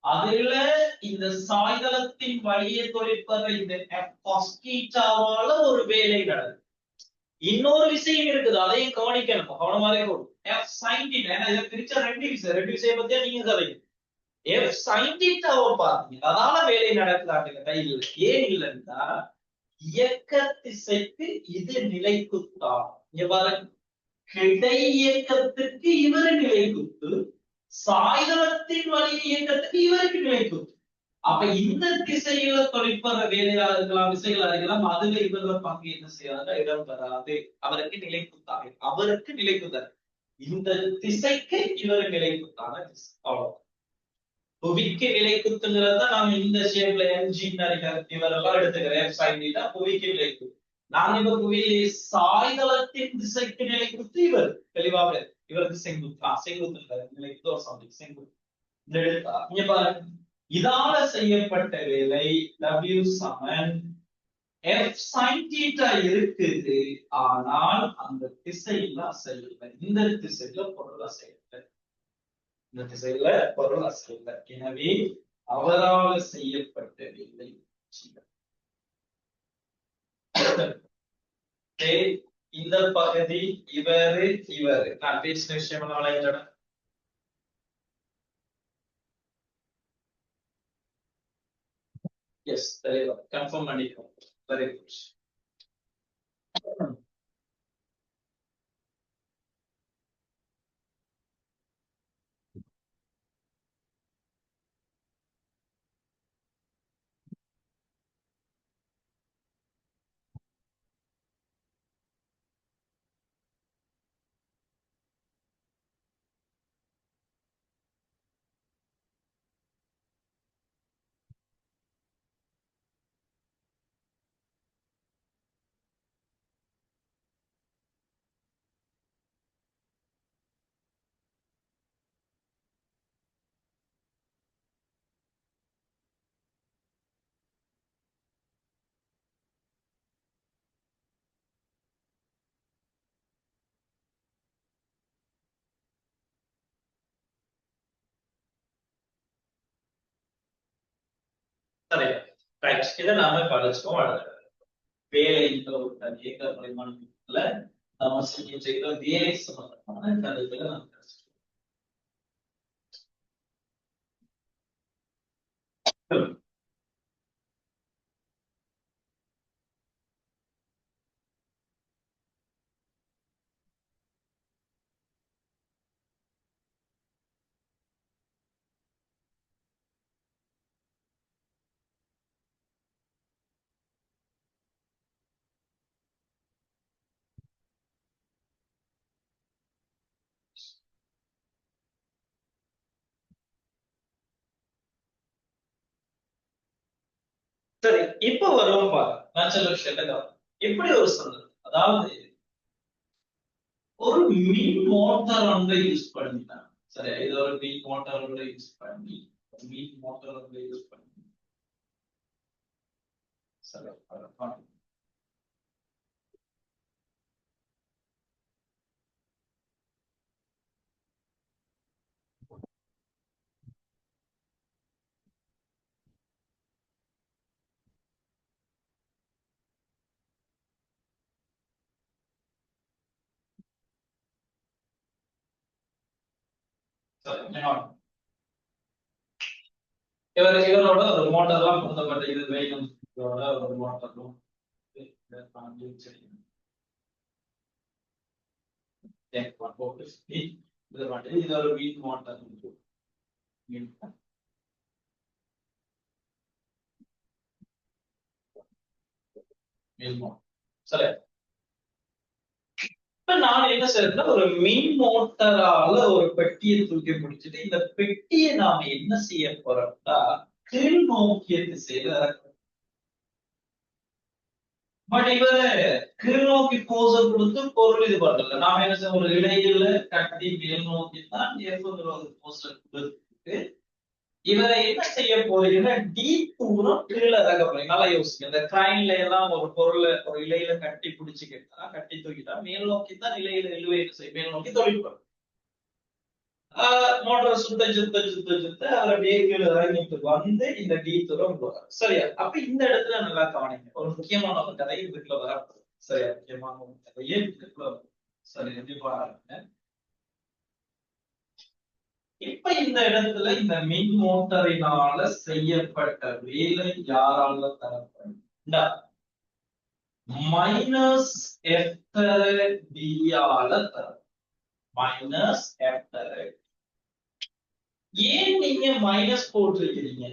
S1: அதுல இந்த சாய்தளத்தின் வழியே தொழிற்படுற இந்த F cos thetaவால ஒரு வேலை நடக்குது. இன்னொரு விஷயம் இருக்குது, அதையும் கவனிக்கணும். கவனமா இருக்கணும். F sin theta, ஏன்னா இதை பிரிச்ச ரெண்டு விஷயம் பத்தியா நீங்க கதைங்க. F sin thetaவை பாத்தீங்க, அதால வேலை நடக்குதாட்டுங்க இல்ல. ஏன் இல்லைன்னா இயக்க திசைக்கு இது நிலைக்குத்தான். இங்க பாருங்க, கிடை இயக்கத்துக்கு இவரு நிலைக்குத்து, சாய்தளத்தின் வழி இயக்கத்துக்கு இவருக்கு நிலைக்குத்து. அப்ப இந்த திசையில தொழிற்படுற வேலையா இருக்கலாம், விசைகளா இருக்கலாம், அதுல இவரோட பங்கு என்ன செய்யாத இடம் வராது. அவருக்கு நிலைக்குத்தாக, அவருக்கு நிலைக்குத்தார். இந்த திசைக்கு இவர் நிலைக்குத்தான திசை. அவ்வளவு. புவிக்கு நிலைக்குத்துங்கிறத நாம இந்த ஷேப்ல எம்ஜி இவரெல்லாம் எடுத்துக்கிறேன். சைனா புவிக்கு நிலைக்கு. நான் இப்ப புவியிலே சாய்தளத்தின் திசைக்கு நிலைக்குத்து இவர் தெளிவாக இவருக்கு செங்குத்து. செங்குத்து நிலைக்கு செங்குத்து. இந்த எழுத்தா இங்க பாருங்க, இதால செய்யப்பட்ட வேலை W சமன் F sin theta இருக்குது. ஆனால் அந்த திசையில அசையல. இந்த திசையில பொருள் அசையல. இந்த திசையில பொருள் அசையல. எனவே அவரால் செய்யப்பட்ட வேலை இந்த பகுதி இவரு நான் பேசின விஷயம் என்ன? எஸ், தெளிவா கன்ஃபார்ம் பண்ணிக்கோ. Very good. சரி, ரைட். இதை நாம படிச்சோம். வேலைங்கிற ஒரு இயக்க பரிமாணத்துல நம்ம செய்கிற வேலை சம்பந்தமான கருத்துக்களை நம்ம படிச்சிருக்கோம். சரி, இப்ப வருவோம் பாரு. நான் சொல்ல விஷயத்த எப்படி ஒரு சந்தர்ப்பம், அதாவது ஒரு மின் மோட்டார் ஒன்றை யூஸ் பண்ணிட்டாங்க. சரி, இது ஒரு மின் மோட்டார் ஒன்றை யூஸ் பண்ணி சரி, இவரோட ஒரு மோட்டார்லாம் பொருத்தப்பட்ட இது வேகம் ஒரு மோட்டாரும் இது ஒரு வீட் மோட்டார் சரி. இப்ப நான் என்ன செய்யறேன்னா ஒரு மின் மோட்டாரால ஒரு பெட்டியை தூக்கி பிடிச்சிட்டு இந்த பெட்டியை நாம என்ன செய்ய போறோம்னா கீழ் நோக்கிய திசையில இறக்குறோம். பட் இவரு கீழ் நோக்கி போச கொடுத்து பொருள் இது பண்றது நாம என்ன செய்ய ஒரு இடையில கட்டி மேல் நோக்கி தான் போஸ்டர் கொடுத்து இவரை என்ன செய்ய போறீங்கன்னா டீப் தூரம் கீழே இறக்க போறீங்க. நல்லா யோசிங்க. இந்த கிரைன்ல எல்லாம் ஒரு பொருளை ஒரு இலையில கட்டி பிடிச்சுக்கிட்டா கட்டி தூக்கிட்டா மேல் நோக்கி தான் இலையில இழுவை செய்யும். மேல் நோக்கி தொழில்படும். மோட்டரை சுத்த அவர் அப்படியே கீழே இறங்கிட்டு வந்து இந்த டீ தூரம் போறாரு. சரியா? அப்ப இந்த இடத்துல நல்லா கவனிங்க. ஒரு முக்கியமான ஒரு கதை இதுக்குள்ள வரப்போகுது. சரியா? முக்கியமான ஒரு கதையே இதுக்குள்ள வரும். சரி, எப்படி பாருங்க. இப்ப இந்த இடத்துல இந்த மின் மோட்டரினால செய்யப்பட்ட வேலை யாரால தரப்படும்? மைனஸ் FD-ஆல தரும். Minus FD. ஏன் நீங்க மைனஸ் போட்டிருக்கிறீங்க?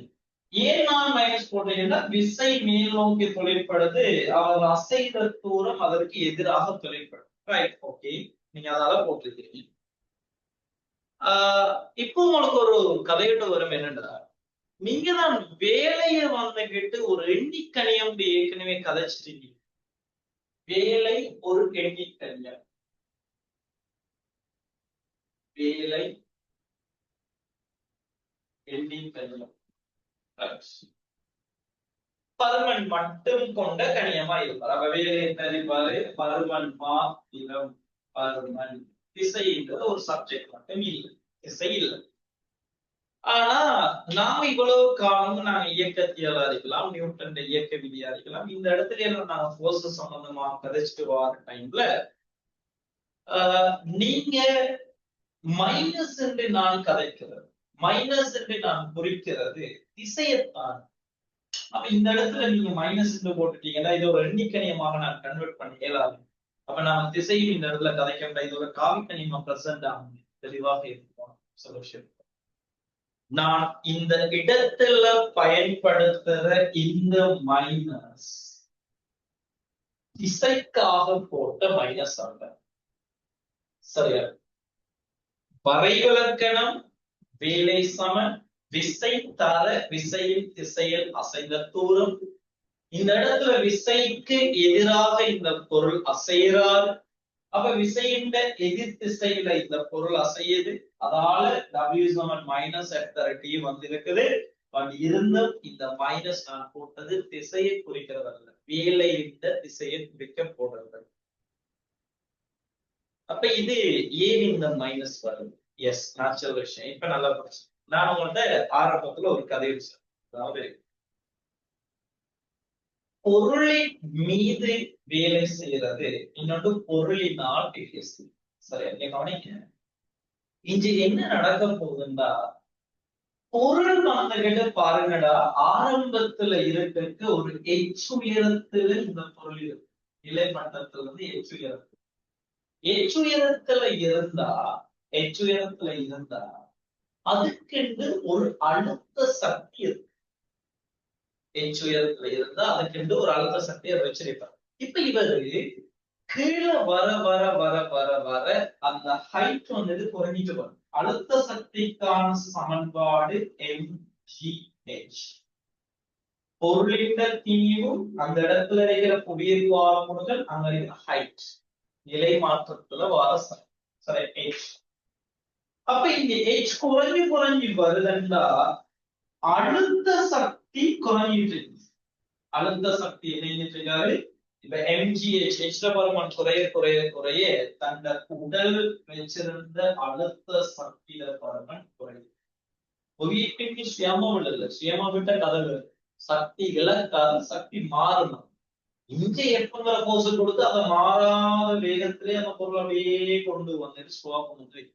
S1: ஏன் நான் மைனஸ் போட்டீங்கன்னா விசை மேல் நோக்கி தொழிற்படுது. அவர் அசைத தூரம் அதற்கு எதிராக தொழிற்படும். ரைட், ஓகே, நீங்க அதால போட்டிருக்கிறீங்க. இப்போ உங்களுக்கு ஒரு கதையோட வரும் என்னன்னா நீங்க தான் வேலையை வந்துகிட்டு ஒரு எண்ணிக்கணியம் ஏற்கனவே கதைச்சிட்டீங்க. வேலை ஒரு எண்ணிக்கணியம். வேலை எண்ணிக்கணியம் பருமன் மட்டும் கொண்ட கணியமா இருப்பார். அப்ப வேலையை தெரிவாரு பருமன் மாத்திரம் பருமன் திசைன்றது ஒரு சப்ஜெக்ட் மட்டும் இல்லை, திசை இல்லை. ஆனா நாம இவ்வளவு காலம் நாங்க இயக்கத்தியலா இருக்கலாம், நியூட்டன் இயக்க விதியா இருக்கலாம். இந்த இடத்துல எல்லாம் நாங்க போர்ஸ் சம்பந்தமா கதைச்சிட்டு வர டைம்ல நீங்க மைனஸ் என்று நான் கதைக்கிறது, மைனஸ் என்று நான் குறிக்கிறது திசையத்தான். அப்ப இந்த இடத்துல நீங்க மைனஸ் என்று போட்டுட்டீங்கன்னா இது ஒரு எண்ணிக்கணியமாக நான் கன்வெர்ட் பண்ணி இயலாது. அப்ப நாம திசையில் இந்த இடத்துல கதைக்க இது ஒரு காவிக்கணியமா பிரசன்ட் ஆகும். தெளிவாக இருக்கும் சொல்யூஷன். நான் இந்த இடத்துல பயன்படுத்துற இந்த மைனஸ் திசைக்காக போட்ட மைனஸ் அல்ல. சரியா? வரைவிலக்கணம் வேலை சம விசை தர விசையின் திசையில் அசைந்த தூரம். இந்த இடத்துல விசைக்கு எதிராக இந்த பொருள் அசைகிறார். அப்ப விசையின் எதிர் திசையில இந்த பொருள் அசையுது. அதால W மைனஸ் FT வந்திருக்குது. பட் இருந்தும் இந்த மைனஸ் நான் போட்டது திசையை குறிக்கிறது அல்ல, வேலை இந்த திசையை குறிக்க போடுறது. அப்ப இது ஏன் இந்த மைனஸ் வருது? எஸ், நேச்சுரல் விஷயம். இப்ப நல்லா படிச்சு நான் உங்கள்கிட்ட ஆரம்பத்துல ஒரு கதை வச்சேன். அதாவது பொருளின் மீது வேலை செய்யறது, இன்னொன்று பொருளினால் வேலை செய்யும். சரி, கவனிக்க. இன்று என்ன நடக்க போகுதுன்னா பொருள் வந்துகிட்டு பாருங்கடா, ஆரம்பத்துல இருக்கிறதுக்கு ஒரு H உயரத்துல இந்த பொருள் இருக்கு. நிலைமட்டத்துல இருந்து H உயரத்துல H உயரத்துல இருந்தா அதுக்கென்று ஒரு அழுத்த சக்தி இருக்கு. H உயரத்துல இருந்தா அதுக்கென்று ஒரு அழுத்த சக்தியை வச்சிருப்பார். இப்ப இவரு கீழே வர வர வர வர வர அந்த ஹைட் வந்துட்டு குறைஞ்சிட்டு வரும். அழுத்த சக்திக்கான சமன்பாடு mgh. பொருளின் தீவும் அந்த இடத்துல இருக்கிற புவியீர்ப்பு அங்க இருக்கிற ஹைட் நிலை மாற்றத்துல வர சரி h. அப்ப இங்க h குறைஞ்சு வருதுன்னா அழுத்த சக்தி குறைஞ்சிட்டு, அழுத்த சக்தி என்ன இருக்காரு? இப்ப mgh பருமன் குறைய தந்த உடல் வச்சிருந்த அழுத்த சக்தியில பருமன் குறையும். புவியீர்ப்புக்கு சுயமா விடல, சுயமா விட்ட கதவு சக்தி இழக்காது, சக்தி மாறணும். இங்க எப்பங்கிற போச கொடுத்து அதை மாறாத வேகத்திலே அந்த பொருள் அப்படியே கொண்டு வந்துட்டு ஸ்லோவா கொண்டு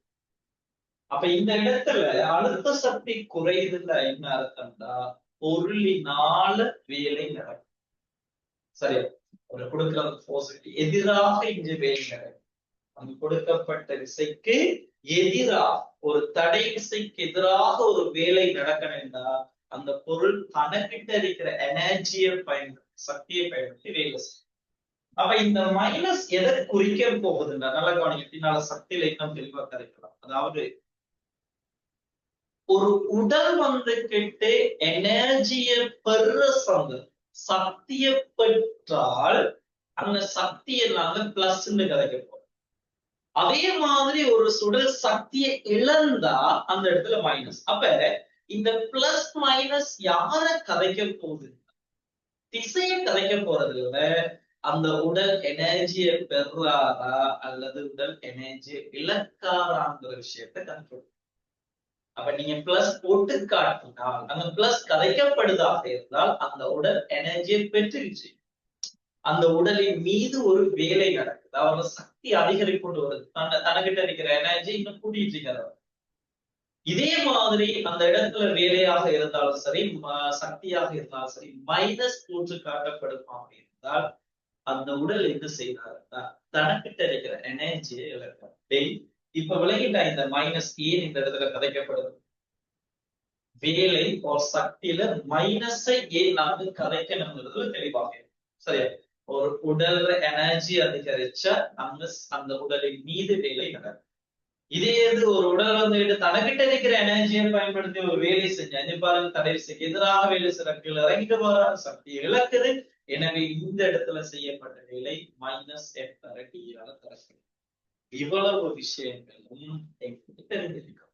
S1: அப்ப இந்த இடத்துல அழுத்த சக்தி குறையுதுல என்ன அர்த்தம்டா பொருளினால வேலை நடக்கும். சரியா? ஒரு கொடுக்கிற போர்ஸுக்கு எதிராக இங்கு வேலை நடக்கும். அந்த கொடுக்கப்பட்ட விசைக்கு எதிராக ஒரு தடை விசைக்கு எதிராக ஒரு வேலை நடக்கணும்னா அந்த பொருள் தனக்கிட்ட இருக்கிற எனர்ஜியை பயன்படுத்தி சக்தியை பயன்படுத்தி வேலை செய்யும். அப்ப இந்த மைனஸ் எதை குறிக்க போகுதுன்னா நல்ல கவனிங்க, பின்னால சக்தியில இன்னும் தெளிவா கரைக்கலாம். அதாவது ஒரு உடல் வந்துகிட்டு எனர்ஜியை பெற சக்தியை பெற்றால் அந்த சக்தியை நாங்க பிளஸ்ன்னு கதைக்க போறோம். அதே மாதிரி ஒரு சுடல் சக்தியை இழந்தா அந்த இடத்துல மைனஸ். அப்ப இந்த பிளஸ் மைனஸ் யார கதைக்க போகுது? திசையை கதைக்க போறது இல்ல, அந்த உடல் எனர்ஜியை பெறாரா அல்லது உடல் எனர்ஜியை இழக்காராங்கிற விஷயத்தை கற்றுக்கணும். அப்ப நீங்க பிளஸ் போட்டு காட்டினால் அந்த பிளஸ் கதைக்கப்படுதாக இருந்தால் அந்த உடல் எனர்ஜியை பெற்றுச்சு, அந்த உடலின் மீது ஒரு வேலை நடக்குது, அவரோட சக்தி அதிகரிக்கொண்டு வருது, தனக்கிட்ட இருக்கிற எனர்ஜி இன்னும் கூட்டிட்டு இருக்கிறார். இதே மாதிரி அந்த இடத்துல வேலையாக இருந்தாலும் சரி சக்தியாக இருந்தாலும் சரி மைனஸ் போட்டு காட்டப்படுமாக இருந்தால் அந்த உடல் என்ன செய்யறாருன்னா தனக்கிட்ட இருக்கிற எனர்ஜியை இழக்க. இப்ப விலகிட்டா இந்த மைனஸ் ஏன் இந்த இடத்துல கதைக்கப்படுது? வேலை சக்தியில மைனஸை ஏன் நாங்க கதைக்கணுங்கிறதுல தெளிவாக. சரியா? ஒரு உடல்ல எனர்ஜி அதிகரிச்சா அந்த உடலின் மீது வேலை நடக்கும். இதே இது ஒரு உடல் வந்துட்டு தனக்கிட்ட இருக்கிற எனர்ஜியை பயன்படுத்தி ஒரு வேலை செஞ்சு பாருங்க தடை விசைக்கு எதிராக வேலை செய்ய இறங்கிட்டு போற சக்தியை இழக்குது. எனவே இந்த இடத்துல செய்யப்பட்ட வேலை மைனஸ் டியால தரப்படும். இவ்வளவு விஷயங்களும் தெரிஞ்சிருக்கும்.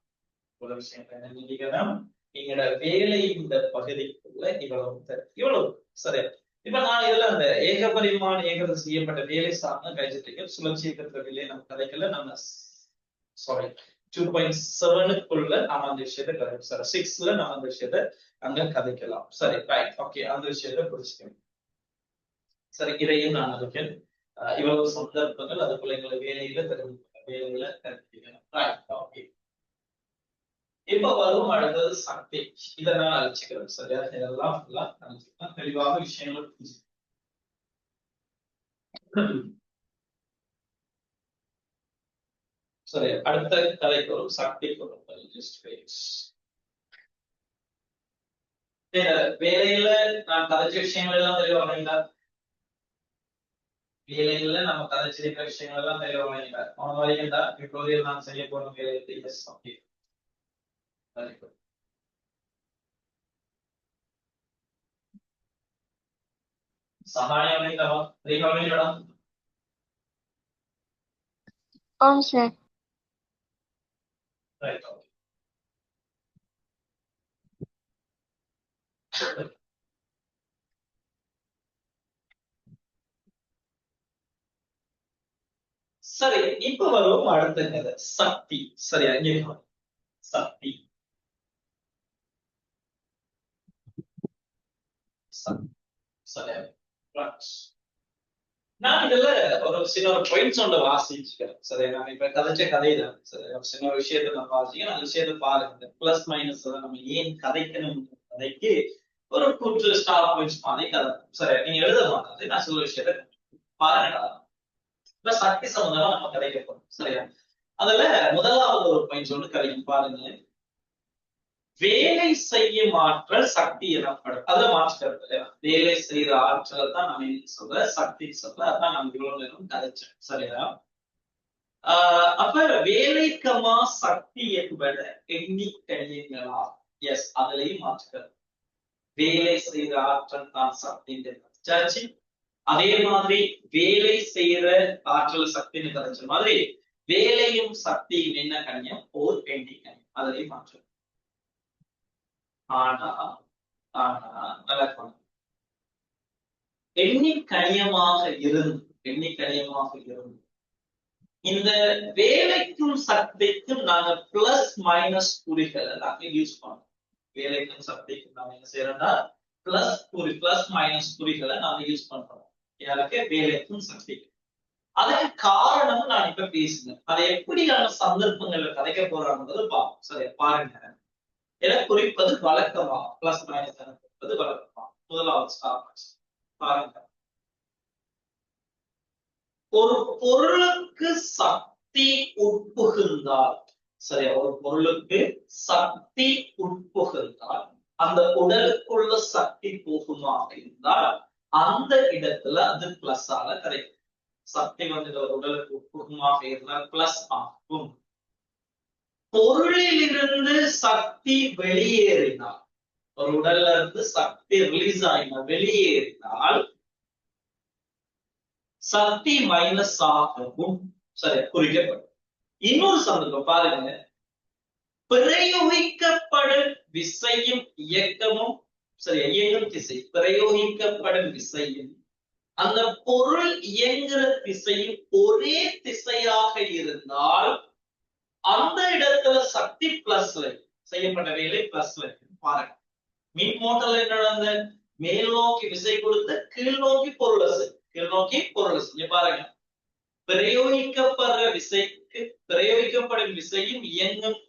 S1: இவ்வளவு விஷயங்கள் தெரிஞ்சிருக்கணும். எங்களோட வேலை இந்த பகுதிக்குள்ள இவ்வளவு சரியா? இப்ப நான் இதுல அந்த ஏகபரிமாண இயக்கத்தில் செய்யப்பட்ட வேலை சார்ந்த கழிச்சிட்டு சுழற்சி இயக்கத்துல வேலையை நம்ம கதைக்கல. நம்ம சாரி 2.7க்குள்ள நாம அந்த விஷயத்தை கதைக்கும். சார் 6ல நம்ம அந்த விஷயத்தை அங்க கதைக்கலாம். சரி ரைட் ஓகே, அந்த விஷயத்தை புரிச்சுக்கணும். சரி, இதையும் நான் இருக்கேன். இவ்வளவு சந்தர்ப்பங்கள் அதுக்குள்ள எங்களை வேலையில தெரிஞ்சுக்கணும். Right okay. இப்ப வரும் அடுத்தது சக்தி. இதை நான் அழிச்சுக்கிறேன். சரியா? இதெல்லாம் ஃபுல்லா அழிச்சுக்கலாம். தெளிவாக விஷயங்கள் புரிஞ்சு. சரி, அடுத்த கதைக்கு வரும் சக்திக்கு வரும். வேலையில நான் கதைச்ச விஷயங்கள் எல்லாம் தெளிவாக வேலைகள்ல நம்ம கதைச்சிருக்கிற விஷயங்கள் எல்லாம் தெளிவாக அவன் வரைக்கும் இப்போதைய நான் செய்ய போன வேலை yes okay. Very good. Sagayam ரீகவனிடா.
S2: ஆம் சார்.
S1: Right okay. சரி, இப்ப வரும் அடுத்த கதை சக்தி. சரியா? இங்க சக்தி சரியா? நான் இதுல ஒரு சின்ன ஒரு பாயிண்ட்ஸ் ஒன்று வாசிச்சுக்கிறேன். சரி, நான் இப்ப கதைச்ச கதைதான். சரி, ஒரு சின்ன விஷயத்த நான் வாசிக்கிறேன். அந்த விஷயத்த பாருங்க. பிளஸ் மைனஸ் நம்ம ஏன் கதைக்கணும் கதைக்கு ஒரு கூற்று ஸ்டாப் பாயிண்ட்ஸ் மாதிரி கதை. சரி, நீங்க எழுத மாட்டாது, நான் சொல்ல விஷயத்த பாருங்க. இப்ப சக்தி சம்பந்தமா நம்ம கதைக்க போறோம். சரியா? அதுல முதலாவது ஒரு பாயிண்ட்ஸ் ஒன்று கதைக்கும் பாருங்க. வேலை செய்யும் ஆற்றல் சக்தி எனப்படும். அதுல மாற்றுக்கிறது இல்லையா? வேலை செய்யற ஆற்றலை தான் நம்ம சொல்ற சக்தி சொல்ற. அதான் நம்ம இவ்வளவு நேரம் கதைச்சோம். சரியா? அப்ப வேலைக்கமா சக்தி என்பது எண்ணிக்கைகளா? எஸ், அதுலயும் மாற்றுக்கிறது. வேலை செய்யற ஆற்றல் தான் சக்தி. அதே மாதிரி வேலை செய்யற ஆற்றல் சக்தின்னு கதைச்ச மாதிரி வேலையும் சக்தியும் என்ன கணியம்? ஓர் எண்ணிக்கை. அதுலயும் மாற்று. ஆனா நல்லா எண்ணிக்கணியமாக இருந்து இந்த வேலைக்கும் சக்திக்கும் நாங்க பிளஸ் மைனஸ் குறிகளை நாங்க யூஸ் பண்ணோம். வேலைக்கும் சக்திக்கும் நாங்க என்ன செய்யறோம்னா பிளஸ் மைனஸ் குறிகளை நாங்க யூஸ் பண்றோம். யாருக்கு? வேலைக்கும் சக்திக்கும். அதுக்கு காரணம் நான் இப்ப பேசுங்க. அதை எப்படியான சந்தர்ப்பங்கள்ல கதைக்க போறாங்கிறது பார்ப்போம். சரியா பாருங்க. என குறிப்பது வழக்கமா பிளஸ் மைனஸ் என குறிப்பது வழக்கமா. முதலாவது ஸ்டார் பாருங்க. ஒரு பொருளுக்கு சக்தி உட்புகுந்தால், சரியா, ஒரு பொருளுக்கு சக்தி உட்புகுந்தால் அந்த உடலுக்குள்ள சக்தி போகுமாக இருந்தால் அந்த இடத்துல அது பிளஸ் ஆல கிடைக்கும். சக்தி வந்து ஒரு உடலுக்கு உட்புகுமாக இருந்தால் பிளஸ் ஆகும். பொருளிலிருந்து சக்தி வெளியேறினால், ஒரு உடல்ல இருந்து சக்தி ரிலீஸ் ஆகினால் வெளியேறினால் சக்தி மைனஸ் ஆகவும் சரி குறிக்கப்படும். இன்னொரு சந்தர்ப்பம் பாருங்க. பிரயோகிக்கப்படும் விசையும் இயக்கமும் சரி இயங்கும் திசை பிரயோகிக்கப்படும் விசையும் அந்த பொருள் இயங்குற திசையும் ஒரே திசையாக இருந்தால் அந்த இடத்துல சக்தி பிளஸ்ல செய்யப்பட்ட வேலை பிளஸ்ல பாருங்க. மின் மோட்டர்ல என்ன நடந்த மேல் நோக்கி விசை கொடுத்த கீழ் நோக்கி பொருள் கீழ் நோக்கி பொருள் பாருங்க. பிரயோகிக்கப்படுற விசைக்கு பிரயோகிக்கப்படும் விசையும் இயக்கமும்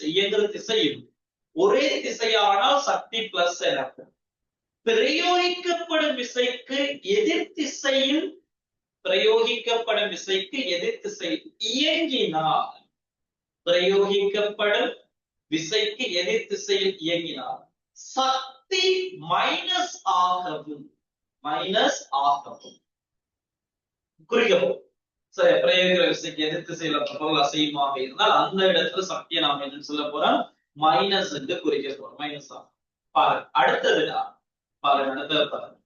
S1: இயங்குற திசையும் ஒரே திசையானால் சக்தி பிளஸ் எனப்படும். பிரயோகிக்கப்படும் விசைக்கு எதிர் திசையும் பிரயோகிக்கப்படும் விசைக்கு எதிர் திசை இயங்கினால் பிரயோகிக்கப்படும் விசைக்கு எதிர் திசையில் இயங்கினால் சக்தி மைனஸ் ஆகவும் குறிக்கப்படும். சரி பிரயோகிக்கிற விசைக்கு எதிர் திசையில பொருள் அசையுமாக இருந்தால் அந்த இடத்துல சக்தியை நாம் என்ன சொல்ல போறோம் மைனஸ் என்று குறிக்க போறோம். மைனஸ் ஆகும். பாருங்க அடுத்ததுடா பாருங்க அடுத்தது பாருங்க.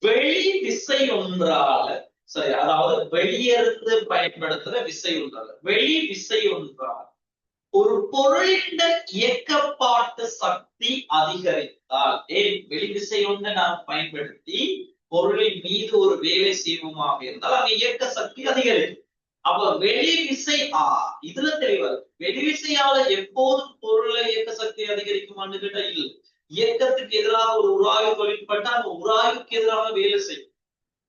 S1: வெளி விசை ஒன்றால சரி அதாவது வெளியிருந்து பயன்படுத்துற விசை ஒன்றால வெளி விசை ஒன்றால் ஒரு பொருளின் இயக்கப்பாட்டு சக்தி அதிகரித்தால் வெளி விசை ஒன்றை நாம் பயன்படுத்தி பொருளின் மீது ஒரு வேலை செய்வோமாக இருந்தால் அங்க இயக்க சக்தி அதிகரிக்கும். அப்ப வெளி விசை இதுல தெளிவாது வெளி விசையால எப்போதும் பொருளை இயக்க சக்தி அதிகரிக்குமான்னு கேட்டா இல்லை. இயக்கத்துக்கு எதிராக ஒரு உராய்வு தொழிற்பட்டா அந்த உராய்வுக்கு எதிராக வேலை செய்யும்.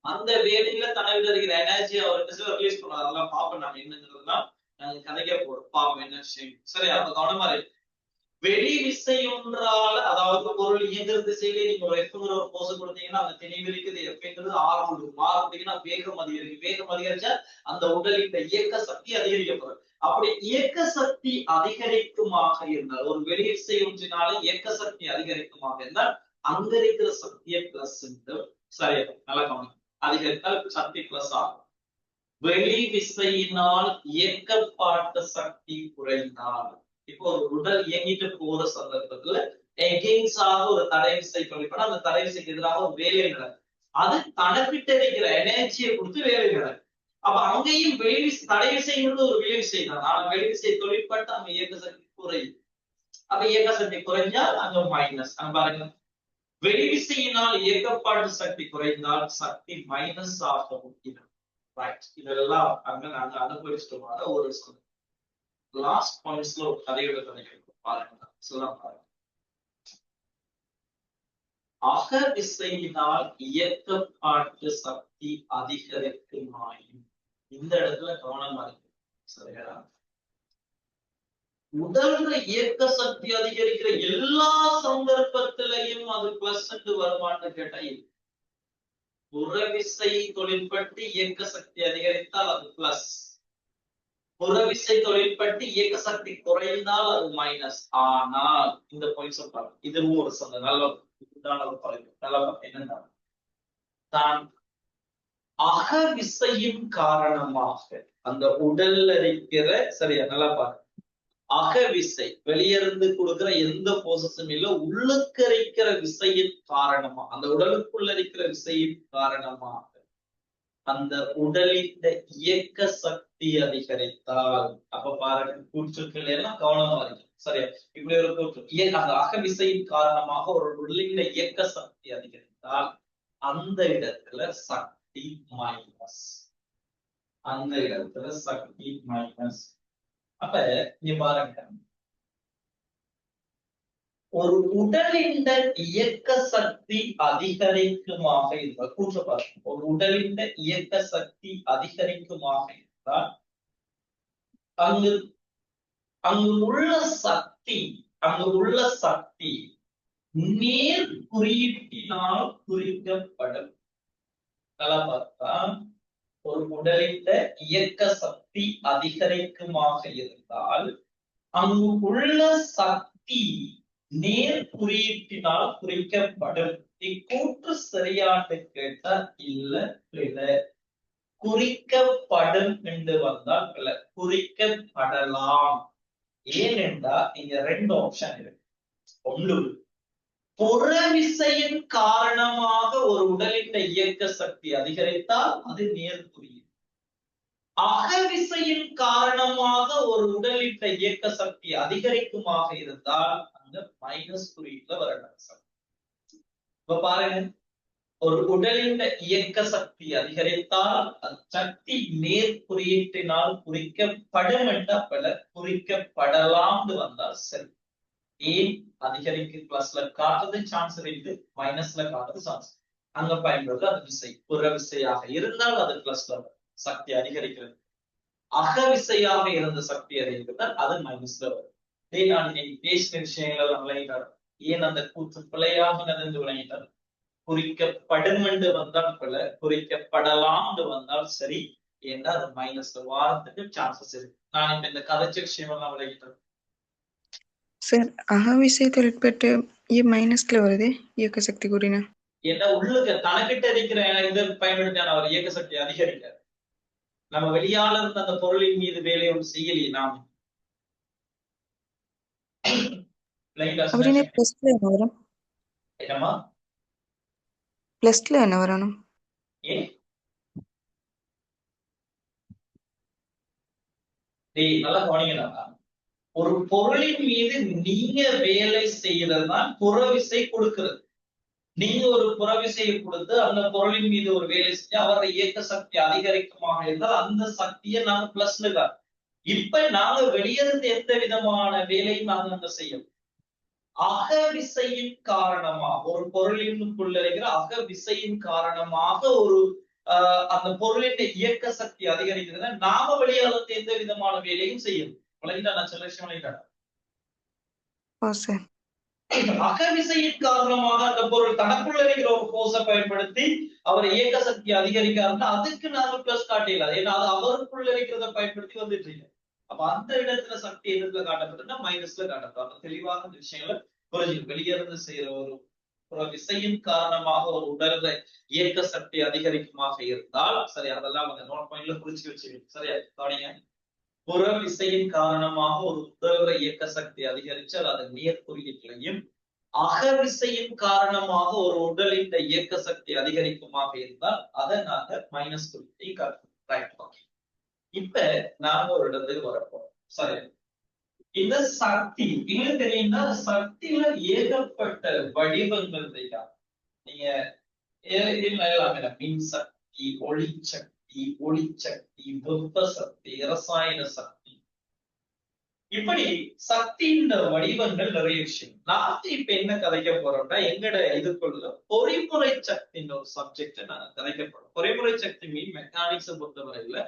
S1: அந்த வேலையில தனக்கு இருக்கிற எனர்ஜி அவருக்கு ரிலீஸ் பண்ணுவார். அதெல்லாம் பாப்போம் நாம என்னங்கிறதுனா கதைக்க போறோம் பாப்போம் என்ன செய்யும். சரி அப்ப கவனமா இருக்கு. வெளி விசை ஒன்றால அதாவது பொருள் இயங்குற திசையிலே நீங்க ஒரு எஃப்ங்கிற ஒரு போச கொடுத்தீங்கன்னா அந்த திணிவிற்கு எஃப்ங்கிறது ஆரம்பிக்கும். மாறுறீங்கன்னா வேகம் அதிகரிக்கும். வேகம் அதிகரிச்சா அந்த உடலின் இயக்க சக்தி அதிகரிக்கப்படும். அப்படி இயக்க சக்தி அதிகரிக்குமாக இருந்தால் ஒரு வெளி விசை ஒன்றினால இயக்க சக்தி அதிகரிக்குமாக இருந்தால் அங்க இருக்கிற சக்தியை பிளஸ் சரியா நல்லா கவனம் அதிகரித்தால் சக்தி பிளஸ் ஆகும். வெளி விசையினால் இயக்கப்பாட்டு சக்தி குறைந்தால் இப்போ ஒரு உடல் இயங்கிட்டு போற சந்தர்ப்பத்துல எகெயின்ஸ்டாக ஒரு தடை விசை தொழிற்பட அந்த தடை விசைக்கு எதிராக ஒரு வேலை நடக்கும். அது தனக்கிட்ட இருக்கிற எனர்ஜியை கொடுத்து வேலை நடக்கும். அப்ப அங்கேயும் வெளி தடை விசைங்கிறது ஒரு வெளி விசை தான். ஆனா வெளி விசை தொழிற்பட்டு அங்க இயக்க சக்தி குறையும். அப்ப இயக்க சக்தி குறைஞ்சால் அங்க மைனஸ் பாருங்க. வெளி விசையினால் இயக்கப்பாட்டு சக்தி குறைந்தால் சக்தி மைனஸ் ஆகவும் இதெல்லாம் அங்க நாங்க அனுபவிச்சுட்டு ஒரு லாஸ்ட் பாயிண்ட்ஸ்ல ஒரு கதையோட கதை பாருங்க சொல்லலாம் பாருங்க. அக விசையினால் இயக்கப்பாட்டு சக்தி அதிகரிக்குமாயின் இந்த இடத்துல கவனமா இருக்கு. சரியா உடல்ல இயக்க சக்தி அதிகரிக்கிற எல்லா சந்தர்ப்பத்திலையும் அது பிளஸ் வருமானு கேட்டா புறவிசை தொழிற்பட்டு இயக்க சக்தி அதிகரித்தால் அது பிளஸ். புறவிசை தொழிற்பட்டு இயக்க சக்தி குறைந்தால் அது மைனஸ். ஆனால் இந்த பாயிண்ட்ஸ் பாருங்க. இதுவும் ஒரு சொந்த நல்ல என்னன்னா தான் அக விசையின் காரணமாக அந்த உடல்ல இருக்கிற சரியா நல்லா பாருங்க. அகவிசை வெளியிருந்து கொடுக்கிற எந்த போசஸும் இல்ல உள்ளுக்கு இருக்கிற விசையின் காரணமா அந்த உடலுக்குள்ள இருக்கிற விசையின் காரணமாக அந்த உடலின் இயக்க சக்தி அதிகரித்தால் அப்ப பாருங்க கூற்றுக்கள் எல்லாம் கவனமா இருக்கு. சரியா இப்படி ஒரு கூற்று அந்த அகவிசையின் காரணமாக ஒரு உடலின் இயக்க சக்தி அதிகரித்தால் அந்த இடத்துல சக்தி மைனஸ். அந்த இடத்துல சக்தி மைனஸ். அப்ப நீ பாருங்க ஒரு உடலின் இயக்க சக்தி அதிகரிக்குமாக இருந்தால் கூற்று பாருங்க, ஒரு உடலின் இயக்க சக்தி அதிகரிக்குமாக இருந்தால் அங்கு அங்கு உள்ள சக்தி அங்கு உள்ள சக்தி நேர் குறியீட்டினால் குறிக்கப்படும். நல்லா பார்த்தா ஒரு உடலின் இயக்க சக்தி அதிகரிக்குமாக இருந்தால் அங்கு உள்ள சக்தி நேர் குறியீட்டினால் குறிக்கப்படும். இக்கூற்று சரியாட்டு கேட்டா இல்ல பிழை. குறிக்கப்படும் என்று வந்தால் பிழை. குறிக்கப்படலாம். ஏனென்றால் இங்க 2 ஆப்ஷன் இருக்கு. ஒன்று, புறவிசையின் காரணமாக ஒரு உடலின் இயக்க சக்தி அதிகரித்தால் அது நேர் குறியீடு. அகவிசையின் காரணமாக ஒரு உடலின் இயக்க சக்தி அதிகரிக்குமாக இருந்தால் அந்த மைனஸ் குறியீட்டுல வரணும். இப்ப பாருங்க, ஒரு உடலின் இயக்க சக்தி அதிகரித்தால் சக்தி நேர் குறியீட்டினால் குறிக்கப்படும் என்ற பல குறிக்கப்படலாம் வந்தால் சரி. ஏன் அதிகரிக்கு பிளஸ்ல காட்டுறது சான்ஸ் இருக்கு, மைனஸ்ல காட்டுறது சான்ஸ். அங்க பயன்படுறது அது விசை. புற விசையாக இருந்தால் அது பிளஸ்ல சக்தி அதிகரிக்கிறது. அகவிசையாக இருந்த சக்தி அதிகரித்தால் அது மைனஸ்ல வரும். இதே நான் இன்னைக்கு பேசின விஷயங்கள் விளங்கிட்டார். ஏன் அந்த கூற்று பிழையாகினது என்று விளங்கிட்டார். குறிக்கப்படும் என்று வந்தால் பிழை, குறிக்கப்படலாம் என்று வந்தால் சரி. ஏன்னா அது மைனஸ்ல வாரத்துக்கு சான்சஸ் இருக்கு. நான் இப்ப இந்த கதைச்ச விஷயம் எல்லாம் விளங்கிட்டேன்.
S3: சார் அகவிசை தொழிற்பட்டு ஏன் மைனஸ்ல வருது இயக்க சக்தி கூறினா?
S1: ஏன்னா உள்ளுக்கு தனக்கிட்ட இருக்கிற இதை பயன்படுத்தியான அவர் இயக்க சக்தி அதிகரிக்க நம்ம வெளியால இருந்த அந்த பொருளின் மீது வேலை ஒன்று செய்யலையே நாம். என்னமா
S3: பிளஸ்ல என்ன வரணும்?
S1: ஏன் நல்லா கவனிக்கணும். ஒரு பொருளின் மீது நீங்க வேலை செய்யறதுதான் புறவிசை கொடுக்கிறது. நீங்க ஒரு புறவிசையை கொடுத்து அந்த பொருளின் மீது ஒரு வேலை செஞ்சு அவருடைய இயக்க சக்தி அதிகரிக்குமாக இருந்தால் அந்த சக்தியை நாங்க பிளஸ்ல. இப்ப நாங்க வெளியிருந்து எந்த விதமான வேலையும் நாங்க அங்க செய்யணும். அகவிசையின் காரணமாக ஒரு பொருளினுக்குள்ள இருக்கிற அகவிசையின் காரணமாக ஒரு அந்த பொருளின் இயக்க சக்தி அதிகரிக்கிறதுனா நாம வெளியாளத்தை எந்த விதமான வேலையும் செய்யணும். விளங்கிட்டா நான் சொல்ல விஷயம் விளங்கிட்டா? அகவிசையின் காரணமாக அந்த பொருள் தனக்குள்ள இருக்கிற ஒரு போர்ஸை பயன்படுத்தி அவர் இயக்க சக்தி அதிகரிக்காருன்னா அதுக்கு நாங்க பிளஸ் காட்டிடலாம். ஏன்னா அது அவருக்குள்ள இருக்கிறத பயன்படுத்தி வந்துட்டு இருக்கு. அப்ப அந்த இடத்துல சக்தி எதுல காட்டப்பட்டுன்னா மைனஸ்ல காட்டப்படும். தெளிவான இந்த விஷயங்களை புரிஞ்சு வெளியே இருந்து செய்யற ஒரு விசையின் காரணமாக ஒரு உடல்ல இயக்க சக்தி அதிகரிக்குமாக இருந்தால் சரி, அதெல்லாம் அந்த நோட் பாயிண்ட்ல குறிச்சு வச்சுக்கணும். சரியா கவனிங்க. புற விசையின் காரணமாக ஒரு உடல்ல இயக்க சக்தி அதிகரிச்சால் அது நேர் குறியீட்டிலையும், அகவிசையின் காரணமாக ஒரு உடலின் இயக்க சக்தி அதிகரிக்குமாக இருந்தால் அதை நாங்க மைனஸ் குறியீட்டை காட்டுறோம். இப்ப நாங்க ஒரு இடத்துக்கு வரப்போம். சரி, இந்த சக்தி எங்களுக்கு தெரியும்னா சக்தியில ஏகப்பட்ட வடிவங்கள் இருக்கா. நீங்க மின் சக்தி, ஒளிச்சக்தி, வெப்ப சக்தி, ரசாயன சக்தி, இப்படி சக்தியின் வடிவங்கள் நிறைய விஷயம். நான் இப்ப என்ன கதைக்க போறோம்னா எங்கட இதுக்குள்ள பொறிமுறை சக்தின்ற ஒரு சப்ஜெக்ட் நாங்க கதைக்க போறோம். பொறிமுறை சக்தி மீன் மெக்கானிக்ஸ் பொறுத்தவரையில